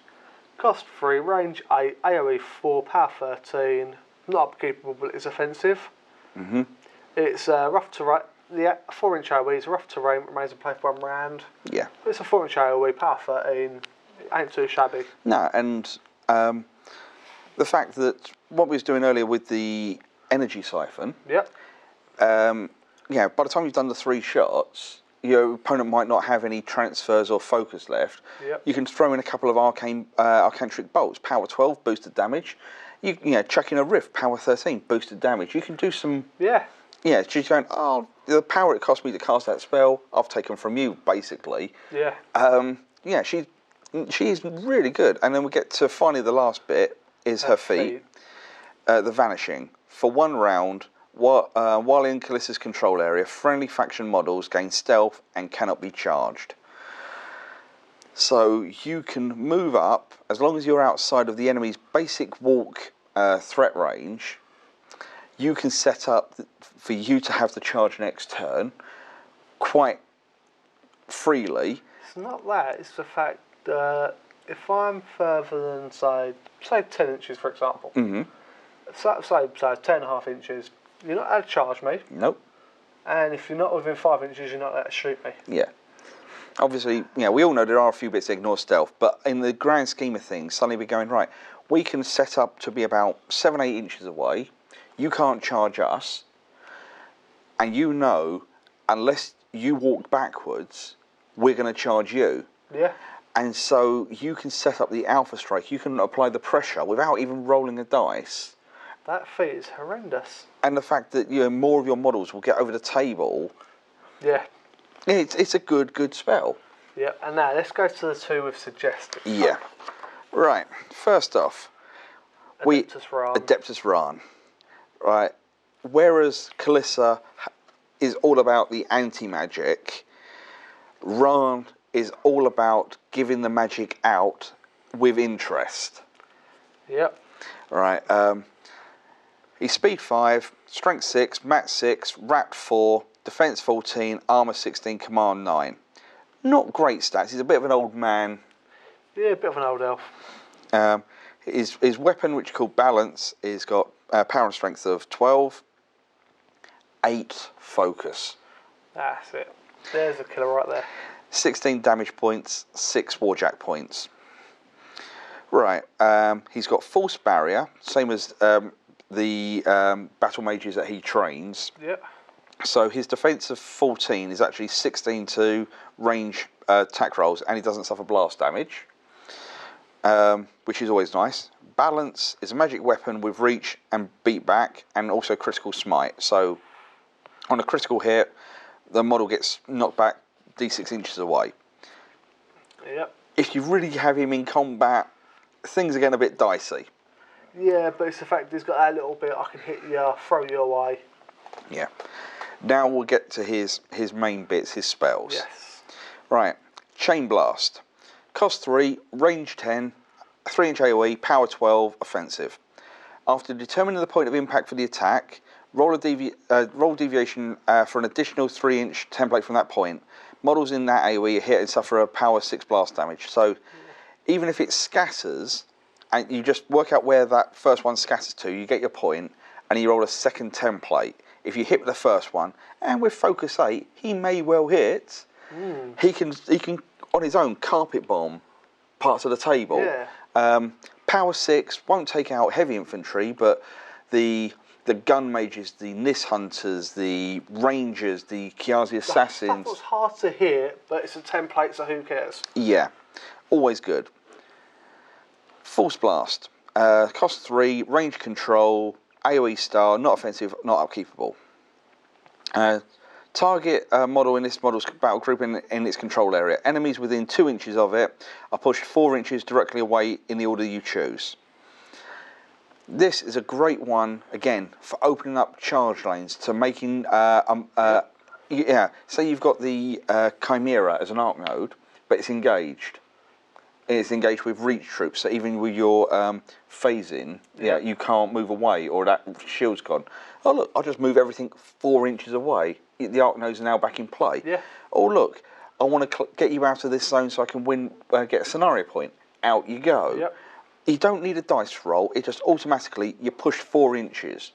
Cost 3, range 8, AoE 4, power 13. Not upkeepable, but it's offensive. Mm-hmm. It's rough terrain. The 4-inch AoE is rough terrain, remains in play for 1 round. Yeah. But it's a 4-inch AoE, power 13. It ain't too shabby. No, and the fact that what we was doing earlier with the energy siphon. Yep. Yeah, by the time you've done the 3 shots, your opponent might not have any transfers or focus left. Yep. You can throw in a couple of arcantric bolts, power 12, boosted damage. You chuck in a rift, power 13, boosted damage. You can do some... Yeah. Yeah, she's going, oh, the power it cost me to cast that spell, I've taken from you, basically. Yeah. Yeah, she's really good. And then we get to finally the last bit, is her feat. The Vanishing. For 1 round, while in Kaelyssa's control area, friendly faction models gain stealth and cannot be charged. So you can move up, as long as you're outside of the enemy's basic walk threat range, you can set up for you to have the charge next turn quite freely. It's not that, it's the fact that if I'm further than, say 10 inches, for example, say 10.5 inches, you're not allowed to charge me. Nope. And if you're not within 5 inches, you're not allowed to shoot me. Yeah. Obviously, we all know there are a few bits that ignore stealth, but in the grand scheme of things, suddenly we're going, right, we can set up to be about 7-8 inches away. You can't charge us, and unless you walk backwards, we're going to charge you. Yeah. And so you can set up the alpha strike, you can apply the pressure without even rolling a dice. That feat is horrendous. And the fact that more of your models will get over the table. Yeah. It's a good spell. Yeah, and now let's go to the 2 we've suggested. Yeah. Right, first off, Adeptus Rahn. Right, whereas Kaelyssa is all about the anti-magic, Rahn is all about giving the magic out with interest. Yep. Right, he's speed 5, strength 6, mat 6, rat 4, defense 14, armor 16, command 9. Not great stats, he's a bit of an old man. Yeah, a bit of an old elf. His weapon, which is called Balance, is got power and strength of 12, 8 focus. That's it. There's a killer right there. 16 damage points, 6 warjack points. Right, he's got force barrier, same as the battle mages that he trains. Yep. So his defense of 14 is actually 16 to range attack rolls, and he doesn't suffer blast damage, which is always nice. Balance is a magic weapon with reach and beat back, and also critical smite. So on a critical hit, the model gets knocked back d6 inches away. Yep. If you really have him in combat, things are getting a bit dicey. Yeah, but it's the fact that he's got that little bit, I can hit you, throw you away. Yeah. Now we'll get to his main bits, his spells. Yes. Right, Chain Blast. Cost 3, range 10, 3-inch AoE, power 12, offensive. After determining the point of impact for the attack, roll deviation for an additional 3-inch template from that point. Models in that AoE hit and suffer a power 6 blast damage. So even if it scatters, and you just work out where that first one scatters to, you get your point, and you roll a second template. If you hit with the first one, and with focus 8, he may well hit. He can on his own carpet bomb parts of the table. Yeah. Power 6 won't take out heavy infantry, but the gun mages, the Nis hunters, the rangers, the Keelyssa assassins. That was hard to hit, but it's a template, so who cares? Yeah, always good. Force blast, cost 3, range control, AOE style, not offensive, not upkeepable. Target model in this model's battle group in its control area. Enemies within 2 inches of it are pushed 4 inches directly away in the order you choose. This is a great one, again, for opening up charge lanes to making... say you've got the Chimera as an arc node, but it's engaged. It's engaged with reach troops, so even with your phasing, you can't move away, or that shield's gone. Oh look, I'll just move everything 4 inches away. The arc nodes are now back in play. Yeah. Oh look, I want to get you out of this zone so I can win, get a scenario point. Out you go. Yep. You don't need a dice roll. It just automatically you push 4 inches.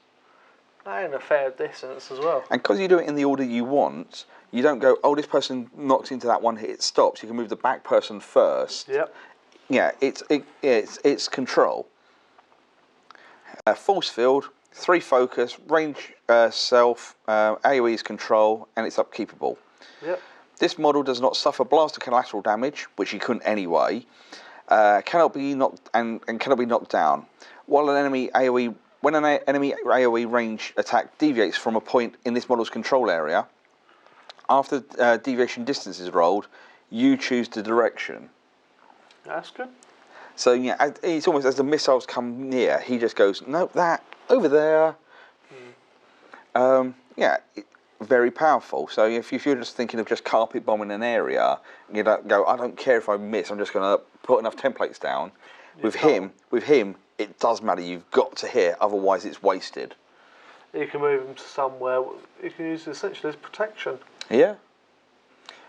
And a fair distance as well. And because you do it in the order you want, you don't go, oh, this person knocks into that one hit, it stops. You can move the back person first. Yep. Yeah, it's control. Force field, 3 focus, range self, AoE is control, and it's upkeepable. Yep. This model does not suffer blast or collateral damage, which you couldn't anyway. Cannot be knocked and cannot be knocked down. While an enemy AoE, when an enemy AoE range attack deviates from a point in this model's control area, after deviation distance is rolled, you choose the direction. That's good. So yeah, it's almost as the missiles come near, he just goes, nope, that over there. Very powerful. So if you're just thinking of just carpet bombing an area, you don't go, I don't care if I miss, I'm just going to put enough templates down. With him, it does matter. You've got to hit, otherwise it's wasted. You can move him to somewhere. You can use it essentially as protection. Yeah.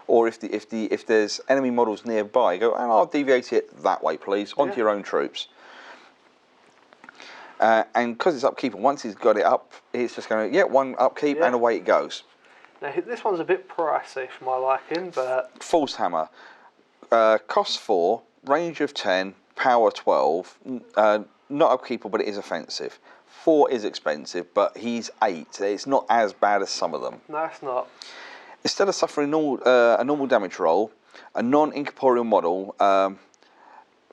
Or if there's enemy models nearby, you go, and I'll deviate it that way, please, onto your own troops. And because it's upkeep, once he's got it up, it's just going to, one upkeep and away it goes. Now, this one's a bit pricey for my liking, but... Force hammer. Cost 4, range of 10, power 12. Not upkeepable, but it is offensive. 4 is expensive, but he's 8. It's not as bad as some of them. No, it's not. Instead of suffering a normal damage roll, a non-incorporeal model...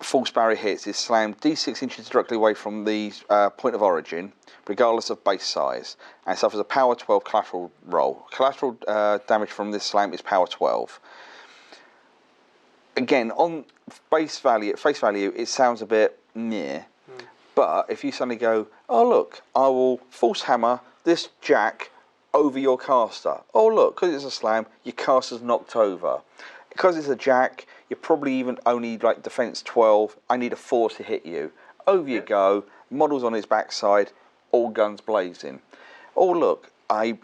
False barrier hits is slammed d6 inches directly away from the point of origin, regardless of base size, and suffers a power 12 collateral roll. Collateral damage from this slam is power 12. Again, on face value, it sounds a bit near, but if you suddenly go, oh look, I will force hammer this jack over your caster. Oh look, because it's a slam, your caster's knocked over. Because it's a jack, you're probably even only like defense 12. I need a 4 to hit you. Over you go. Model's on his backside. All guns blazing. Oh look, I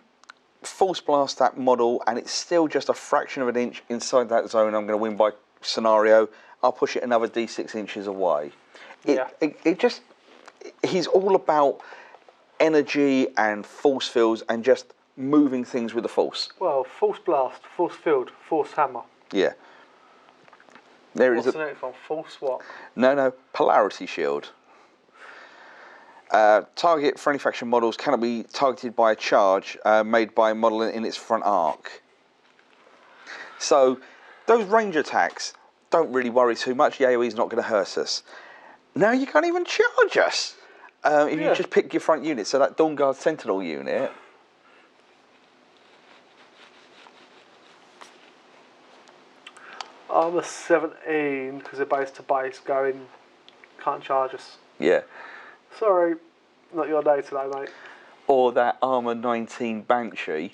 force blast that model, and it's still just a fraction of an inch inside that zone. I'm going to win by scenario. I'll push it another d6 inches away. He's all about energy and force fields and just moving things with the force. Well, force blast, force field, force hammer. Yeah. What's the next one? Force what? No, polarity shield. Target friendly faction models cannot be targeted by a charge made by a model in its front arc. So those range attacks don't really worry too much. The AoE is not going to hurt us. Now you can't even charge us if you just pick your front unit. So that Dawn Guard Sentinel unit. I'm a 17 because they're base to base going, can't charge us. Yeah. Sorry, not your day today, mate. Or that Armour 19 Banshee.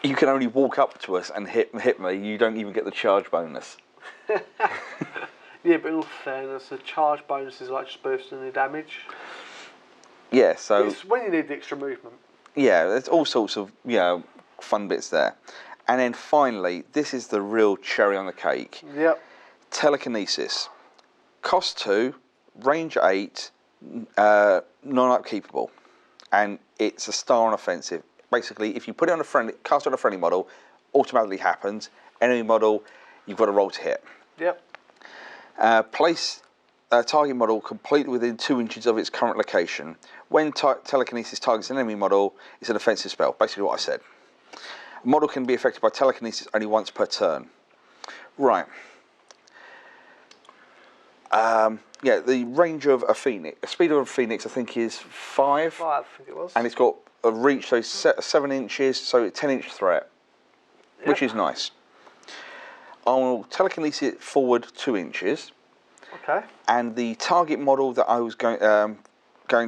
You can only walk up to us and hit me. You don't even get the charge bonus. Yeah, but in all fairness, the charge bonus is like just boosting the damage. Yeah, so... It's when you need the extra movement. Yeah, there's all sorts of, fun bits there. And then finally, this is the real cherry on the cake. Yep. Telekinesis. Cost 2, range 8, non-upkeepable. And it's a star on offensive. Basically, if you put it on a friendly, cast it on a friendly model, automatically happens. Enemy model, you've got to roll to hit. Yep. Place a target model completely within 2 inches of its current location. When telekinesis targets an enemy model, it's an offensive spell. Basically what I said. A model can be affected by telekinesis only once per turn. Right. Yeah, the range of a phoenix, the speed of a phoenix, I think is 5. 5, I think it was. And it's got a reach, so 7 inches, so a 10-inch threat, which is nice. I will telekinesis it forward 2 inches. Okay. And the target model that I was going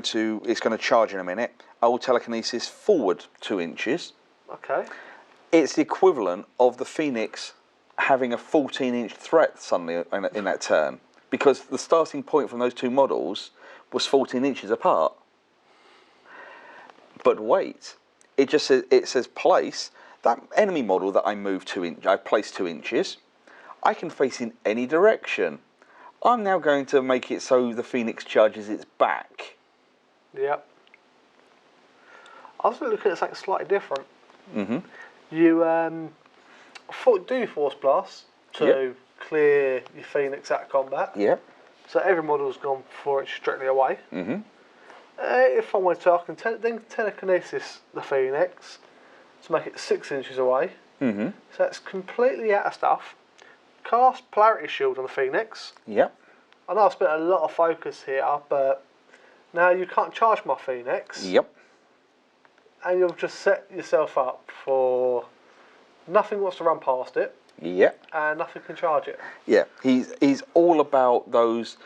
to charge in a minute, I will telekinesis forward 2 inches. Okay. It's the equivalent of the phoenix having a 14-inch threat suddenly in that turn, because the starting point from those two models was 14 inches apart. But wait, it says place. That enemy model that I place 2 inches, I can face in any direction. I'm now going to make it so the phoenix charges its back. Yep. I was looking at something slightly different. Mm-hmm. You do Force Blast to clear your phoenix out of combat. Yep. So every model's gone 4 inches directly away. Mm-hmm. If I want to, I can then telekinesis the phoenix to make it 6 inches away. Mm-hmm. So it's completely out of stuff. Cast Polarity Shield on the phoenix. Yep. I know I've spent a lot of focus here, but now you can't charge my phoenix. Yep. And you've just set yourself up for nothing wants to run past it. Yep. And nothing can charge it. Yeah. He's all about those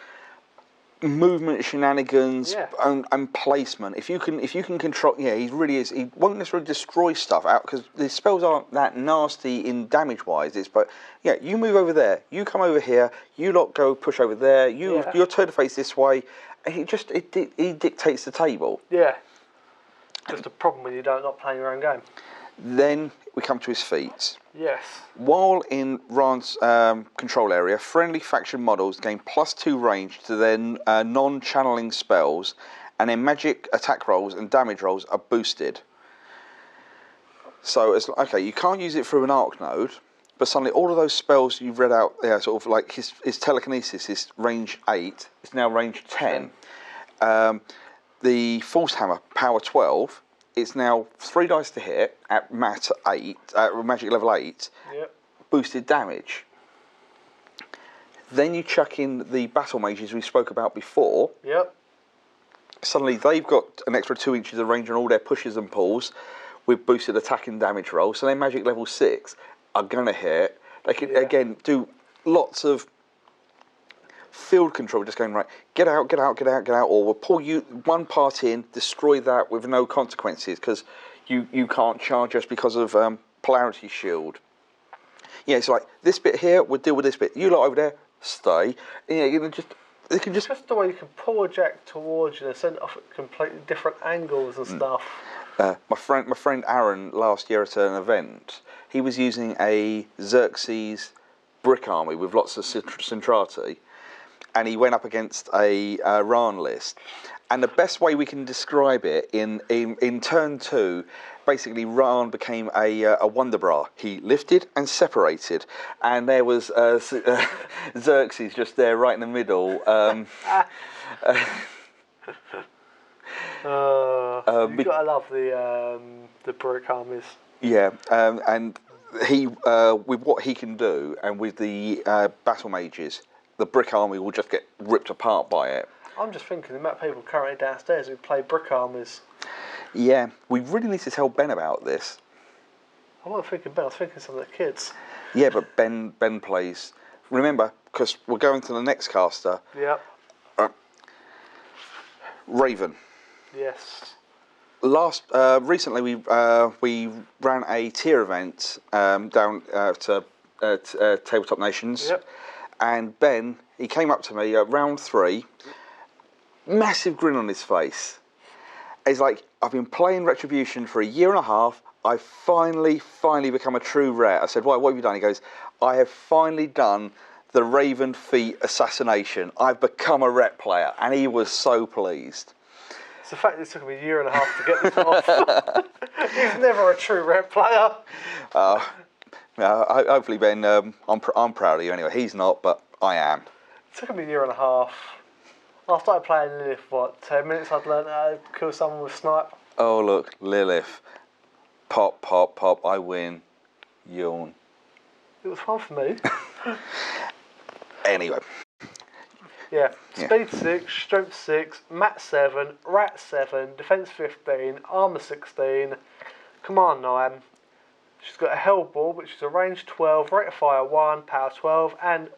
movement shenanigans and placement. If you can control, he really is. He won't necessarily destroy stuff out because the spells aren't that nasty in damage wise. But you move over there, you come over here, you lot go push over there. Your turn to face this way. And he dictates the table. Yeah. Just a problem when you're not playing your own game. Then we come to his feats. Yes. While in Rahn's control area, friendly faction models gain +2 range to their non-channeling spells, and their magic attack rolls and damage rolls are boosted. So, you can't use it through an arc node, but suddenly all of those spells you've read out there, sort of like his telekinesis is range 8, it's now range 10. The Force Hammer, power 12, it's now 3 dice to hit at magic level 8, boosted damage. Then you chuck in the battle mages we spoke about before. Yep. Suddenly they've got an extra 2 inches of range on all their pushes and pulls with boosted attack and damage rolls. So their magic level 6 are going to hit. They can, again, do lots of field control, just going, right, get out, or we'll pull you one part in, destroy that with no consequences, because you can't charge us because of polarity shield. It's like, this bit here, we'll deal with this bit. You lot over there, stay. They can just the way you can pull a jack towards you and send it off at completely different angles and stuff. My friend Aaron last year at an event, he was using a Xerxes brick army with lots of centrati, and he went up against a Rahn list. And the best way we can describe it, in turn 2, basically Rahn became a wonder bra. He lifted and separated, and there was Xerxes just there right in the middle. You've got to love the brick armies. Yeah, and he with what he can do, and with the battle mages, the brick army will just get ripped apart by it. I'm just thinking the amount of people currently downstairs who play brick armies. Yeah, we really need to tell Ben about this. I wasn't thinking Ben, I was thinking some of the kids. Yeah, but Ben plays. Remember, because we're going to the next caster. Yep. Ravyn. Yes. Recently we ran a tier event down to Tabletop Nations. Yep. And Ben, he came up to me at round 3, massive grin on his face. He's like, I've been playing Retribution for 1.5 years. I've finally become a true rare. I said, why? What have you done? He goes, I have finally done the Ravyn feat assassination. I've become a rep player, and he was so pleased. It's the fact that it took him a year and a half to get this off. He's never a true rep player. Hopefully, Ben, I'm proud of you anyway. He's not, but I am. It took him a year and a half. I started playing Lilith, 10 minutes I'd learned how to kill someone with snipe. Oh, look, Lilith. Pop, pop, pop, I win. Yawn. It was fun for me. Anyway. Yeah, speed 6, strength 6, mat 7, rat 7, defense 15, armour 16, command 9. She's got a hell ball, which is a range 12, rate of fire 1, power 12, and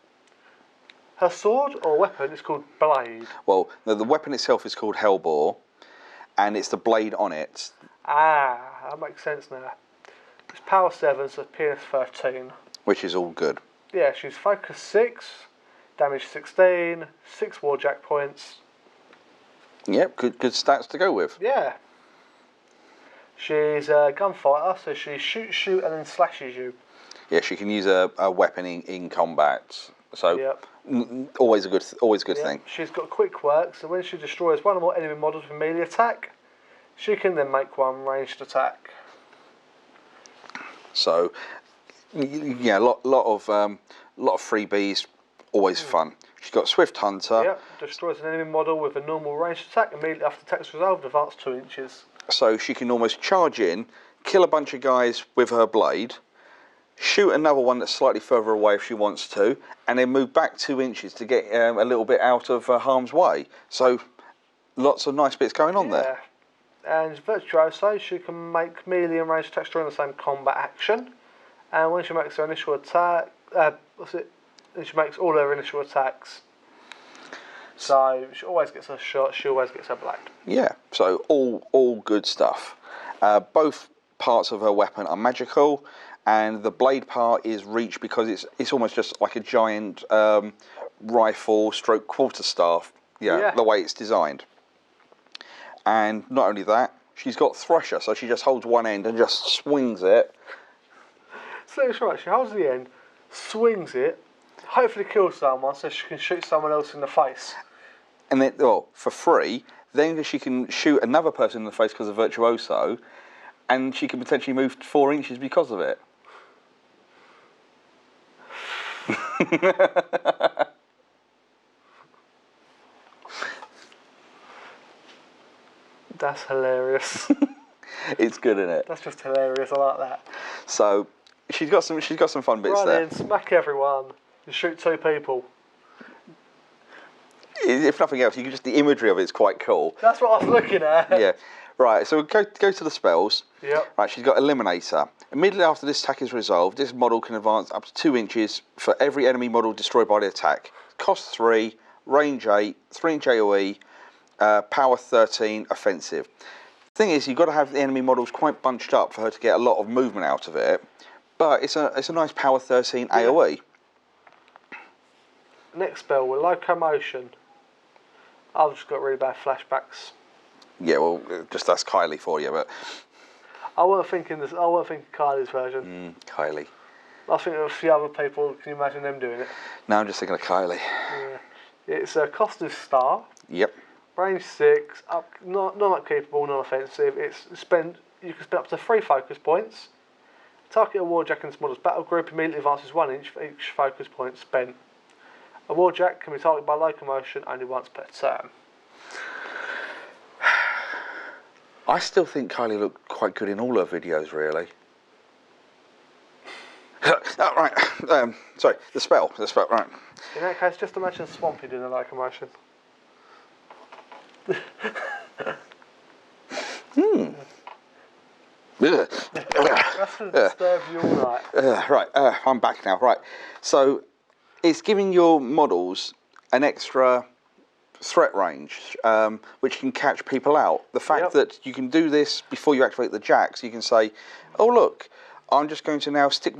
her sword or weapon is called Blade. Well, the weapon itself is called Hellbore, and it's the blade on it. Ah, that makes sense now. It's power 7, so PS 13. Which is all good. Yeah, she's focus 6, damage 16, 6 warjack points. Yep, good stats to go with. Yeah. She's a gunfighter, so she shoots you and then slashes you. Yeah, she can use a weapon in combat. So Yep. always a good thing. She's got quick quirk, so when she destroys one or more enemy models with melee attack, she can then make one ranged attack. So yeah, lot of freebies, always fun. She's got Swift Hunter. Yep, destroys an enemy model with a normal ranged attack immediately after attack is resolved, advance 2 inches. So she can almost charge in, kill a bunch of guys with her blade, shoot another one that's slightly further away if she wants to, and then move back 2 inches to get a little bit out of harm's way. So lots of nice bits going on there. And Virtuoso, she can make melee and ranged attacks during the same combat action. And when she makes her initial attack, she makes all her initial attacks. So she always gets her shot, she always gets her blade. Yeah, so all good stuff. Both parts of her weapon are magical, and the blade part is reach because it's almost just like a giant rifle stroke quarterstaff. Yeah, the way it's designed. And not only that, she's got Thresher, so she just holds one end and just swings it. So it's right, she holds the end, swings it, hopefully kills someone so she can shoot someone else in the face. And then, for free, then she can shoot another person in the face because of Virtuoso, and she can potentially move 4 inches because of it. That's hilarious. It's good, isn't it? That's just hilarious. I like that. So she's got some fun bits there. Run in, smack everyone, and shoot 2 people. If nothing else, the imagery of it's quite cool. That's what I was looking at. Yeah. Right, so we'll go to the spells. Yep. Right, she's got Eliminator. Immediately after this attack is resolved, this model can advance up to 2 inches for every enemy model destroyed by the attack. Cost 3, range 8, 3-inch AoE, power 13, offensive. Thing is, you've got to have the enemy models quite bunched up for her to get a lot of movement out of it. But it's a nice power 13 AoE. Next spell with Locomotion. I've just got really bad flashbacks. Yeah, well, just that's Kylie for you, but I wasn't thinking Kylie's version. Kylie. I think of a few other people. Can you imagine them doing it? No, I'm just thinking of Kylie. Yeah. It's a cost of star. Yep. Range 6, non-upkeepable, non-offensive. You can spend up to 3 focus points. Target a Warjack in this model's battle group immediately advances 1 inch for each focus point spent. A Warjack can be targeted by Locomotion only once per turn. I still think Kylie looked quite good in all her videos, really. Right, sorry, the spell, right. In that case, just imagine Swampy doing the Locomotion. That's going to disturb you all night. Right, I'm back now. Right, so it's giving your models an extra threat range, which can catch people out. The fact that you can do this before you activate the jacks, you can say, "Oh look, I'm just going to now stick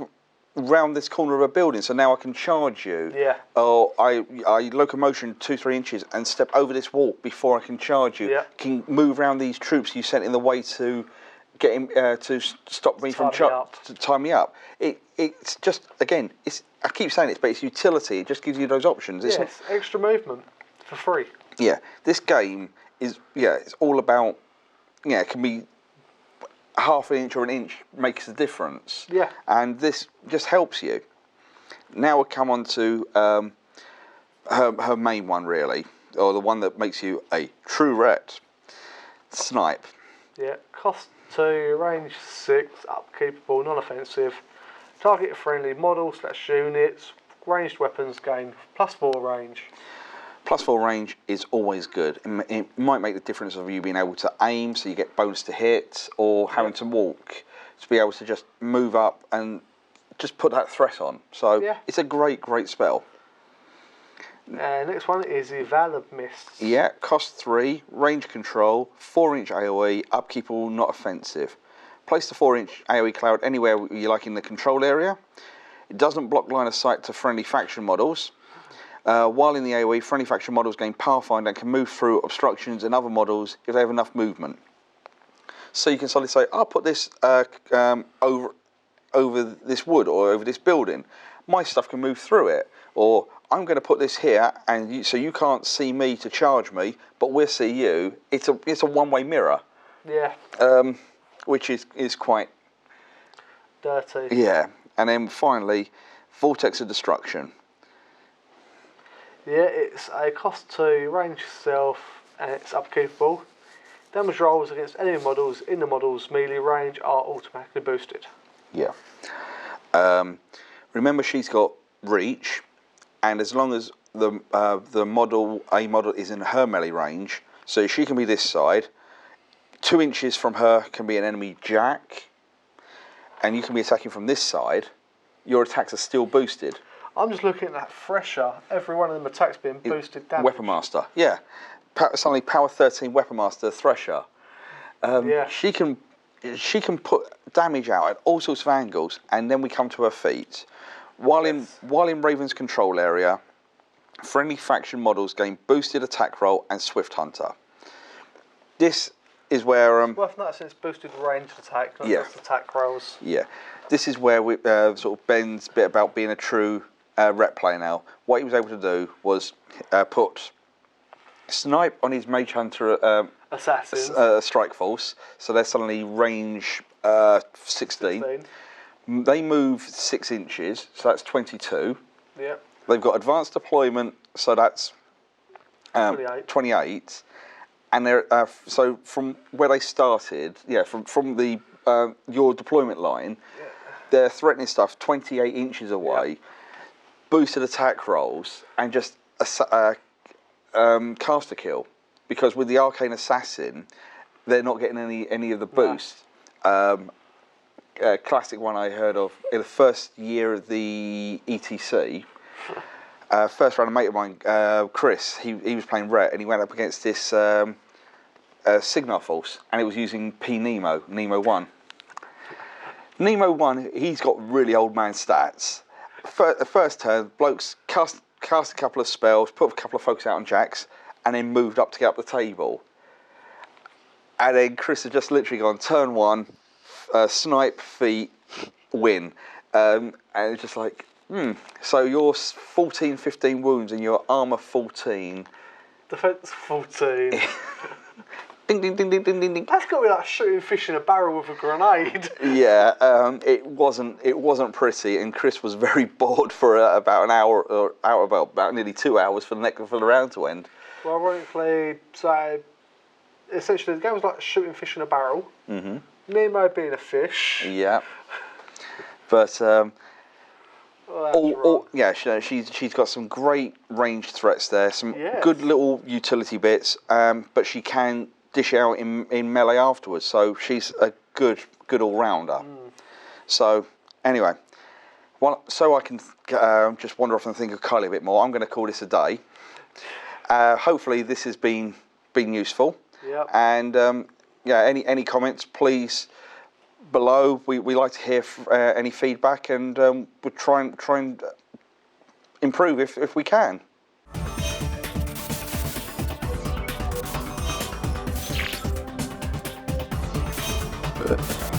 round this corner of a building, so now I can charge you." Yeah. Or I locomotion 2-3 inches and step over this wall before I can charge you. Yeah. Can move around these troops you sent in the way to get him to stop me from to tie me up. It's just, again, I keep saying it, but it's utility. It just gives you those options. Yes, extra movement for free. Yeah, this game is, it's all about, it can be half an inch or an inch makes a difference. Yeah. And this just helps you. Now we'll come on to her main one, really, or the one that makes you a true ret. Snipe. Yeah, cost 2, range 6, upkeepable, non-offensive, target friendly model/units, ranged weapons gain +4 range. +4 range is always good. It might make the difference of you being able to aim, so you get bonus to hit, or having to walk to be able to just move up and just put that threat on. So it's a great spell. Next one is the Veil of Mists. Yeah, cost 3, range control, 4-inch AoE, upkeepable, not offensive. Place the 4-inch AoE cloud anywhere you like in the control area. It doesn't block line of sight to friendly faction models. While in the AoE, friendly faction models gain Pathfinder and can move through obstructions and other models if they have enough movement. So you can suddenly say, I'll put this over this wood or over this building. My stuff can move through it. Or I'm going to put this here, and so you can't see me to charge me, but we'll see you. It's a one-way mirror. Yeah. Which is quite dirty. Yeah. And then finally, Vortex of Destruction. Yeah, it's a cost 2, range self, and it's upkeepable. Damage rolls against enemy models in the model's melee range are automatically boosted. Yeah. Remember, she's got reach, and as long as a model is in her melee range, so she can be this side. 2 inches from her can be an enemy jack, and you can be attacking from this side. Your attacks are still boosted. I'm just looking at that Thresher. Every one of them attacks being boosted damage. Weapon Master, yeah. Suddenly, Power 13 Weapon Master Thresher. She can put damage out at all sorts of angles, and then we come to her feet. While in Raven's control area, friendly faction models gain boosted attack roll and Swift Hunter. This is where it's worth noticing it's boosted ranged attack, not just attack rolls. Yeah, this is where we sort of Ben's bit about being a true rep player now. What he was able to do was put Snipe on his Mage Hunter Assassins strike force, so they're suddenly range 16. They move 6 inches, so that's 22. Yeah. They've got advanced deployment, so that's 28. And they're so from where they started, from the your deployment line, they're threatening stuff 28 inches away, boosted attack rolls, and just caster kill, because with the Arcane Assassin, they're not getting any of the boost. Classic one I heard of in the first year of the ETC. First round, a mate of mine, Chris, he was playing Ret, and he went up against this Signar Force, and it was using Nemo 1. Nemo 1, he's got really old man stats. First turn, blokes cast a couple of spells, put a couple of folks out on jacks, and then moved up to get up the table. And then Chris had just literally gone, turn 1, snipe, feet, win. And it's just like, So you're 14, 15 wounds and your armour 14. Defence 14. Ding, ding, ding, ding, ding, ding, ding. That's got to be like shooting fish in a barrel with a grenade. Yeah, it wasn't pretty, and Chris was very bored for about an hour, or about nearly 2 hours for the round to end. Well, ironically, so essentially the game was like shooting fish in a barrel. Mm-hmm. Nemo being a fish. Yeah. But she's got some great ranged threats there, some good little utility bits, but she can dish out in melee afterwards, so she's a good all-rounder. So anyway, so I can just wander off and think of Kylie a bit more, I'm going to call this a day. Hopefully this has been useful. Yep. And any comments, please, below. We like to hear any feedback, and we'll try and improve if we can. But